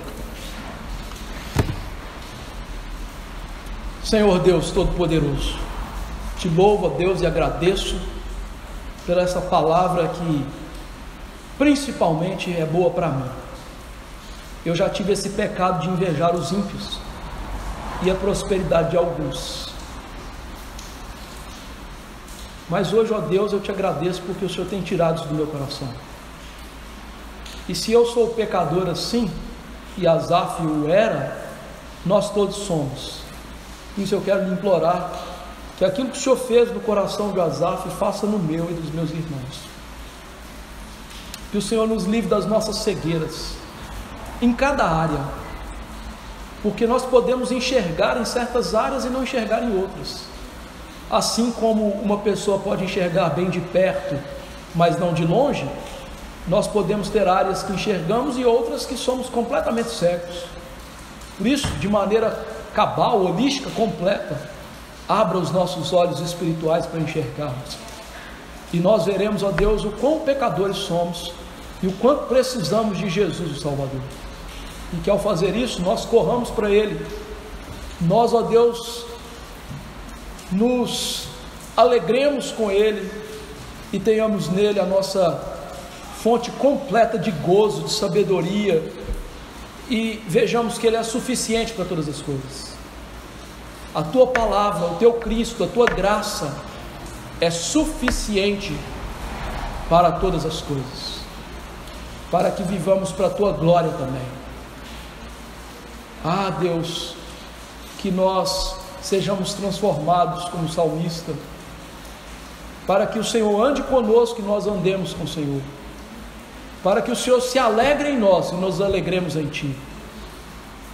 Senhor Deus Todo-Poderoso, te louvo, ó Deus, e agradeço por essa palavra que principalmente é boa para mim. Eu já tive esse pecado de invejar os ímpios e a prosperidade de alguns, mas hoje, ó Deus, eu te agradeço porque o Senhor tem tirado isso do meu coração. E se eu sou pecador assim, e Asaf o era, nós todos somos. Isso eu quero lhe implorar, que aquilo que o Senhor fez no coração de Asaf, faça no meu e dos meus irmãos. Que o Senhor nos livre das nossas cegueiras, em cada área, porque nós podemos enxergar em certas áreas e não enxergar em outras. Assim como uma pessoa pode enxergar bem de perto, mas não de longe, nós podemos ter áreas que enxergamos e outras que somos completamente cegos. Por isso, de maneira cabal, holística, completa, abra os nossos olhos espirituais para enxergarmos, e nós veremos, ó Deus, o quão pecadores somos e o quanto precisamos de Jesus, o Salvador, e que ao fazer isso, nós corramos para Ele. Nós, ó Deus, nos alegremos com Ele e tenhamos nele a nossa fonte completa de gozo, de sabedoria, e vejamos que Ele é suficiente para todas as coisas. A Tua palavra, o Teu Cristo, a Tua graça é suficiente para todas as coisas, para que vivamos para a Tua glória também. Ah, Deus, que nós sejamos transformados como salmista, para que o Senhor ande conosco e nós andemos com o Senhor, para que o Senhor se alegre em nós e nos alegremos em Ti,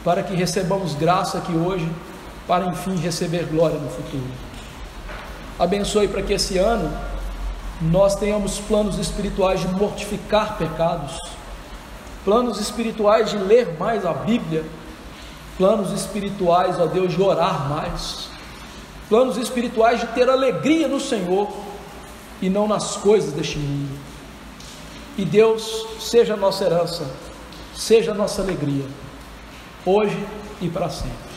para que recebamos graça aqui hoje, para enfim receber glória no futuro. Abençoe para que esse ano nós tenhamos planos espirituais de mortificar pecados, planos espirituais de ler mais a Bíblia, planos espirituais, ó Deus, de orar mais, planos espirituais de ter alegria no Senhor e não nas coisas deste mundo. E Deus, seja a nossa herança, seja a nossa alegria, hoje e para sempre.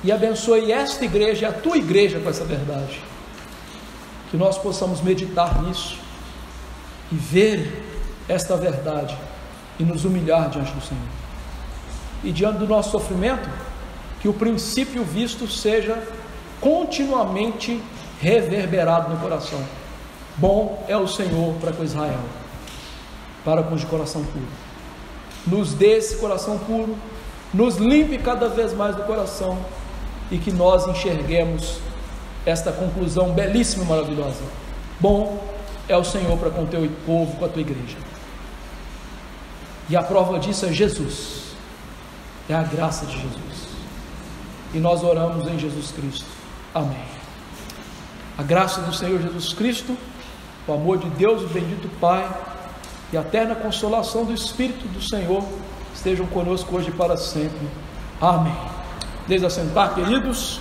E abençoe esta igreja, a Tua igreja, com essa verdade, que nós possamos meditar nisso e ver esta verdade e nos humilhar diante do Senhor. E diante do nosso sofrimento, que o princípio visto seja continuamente reverberado no coração. Bom é o Senhor para com Israel, para com os de coração puro. Nos dê esse coração puro, nos limpe cada vez mais do coração, e que nós enxerguemos esta conclusão belíssima e maravilhosa. Bom é o Senhor para com o Teu povo, com a Tua igreja. E a prova disso é Jesus, é a graça de Jesus, e nós oramos em Jesus Cristo. Amém. A graça do Senhor Jesus Cristo, o amor de Deus, o bendito Pai, e a eterna consolação do Espírito do Senhor estejam conosco hoje e para sempre. Amém. Desde assentar, queridos.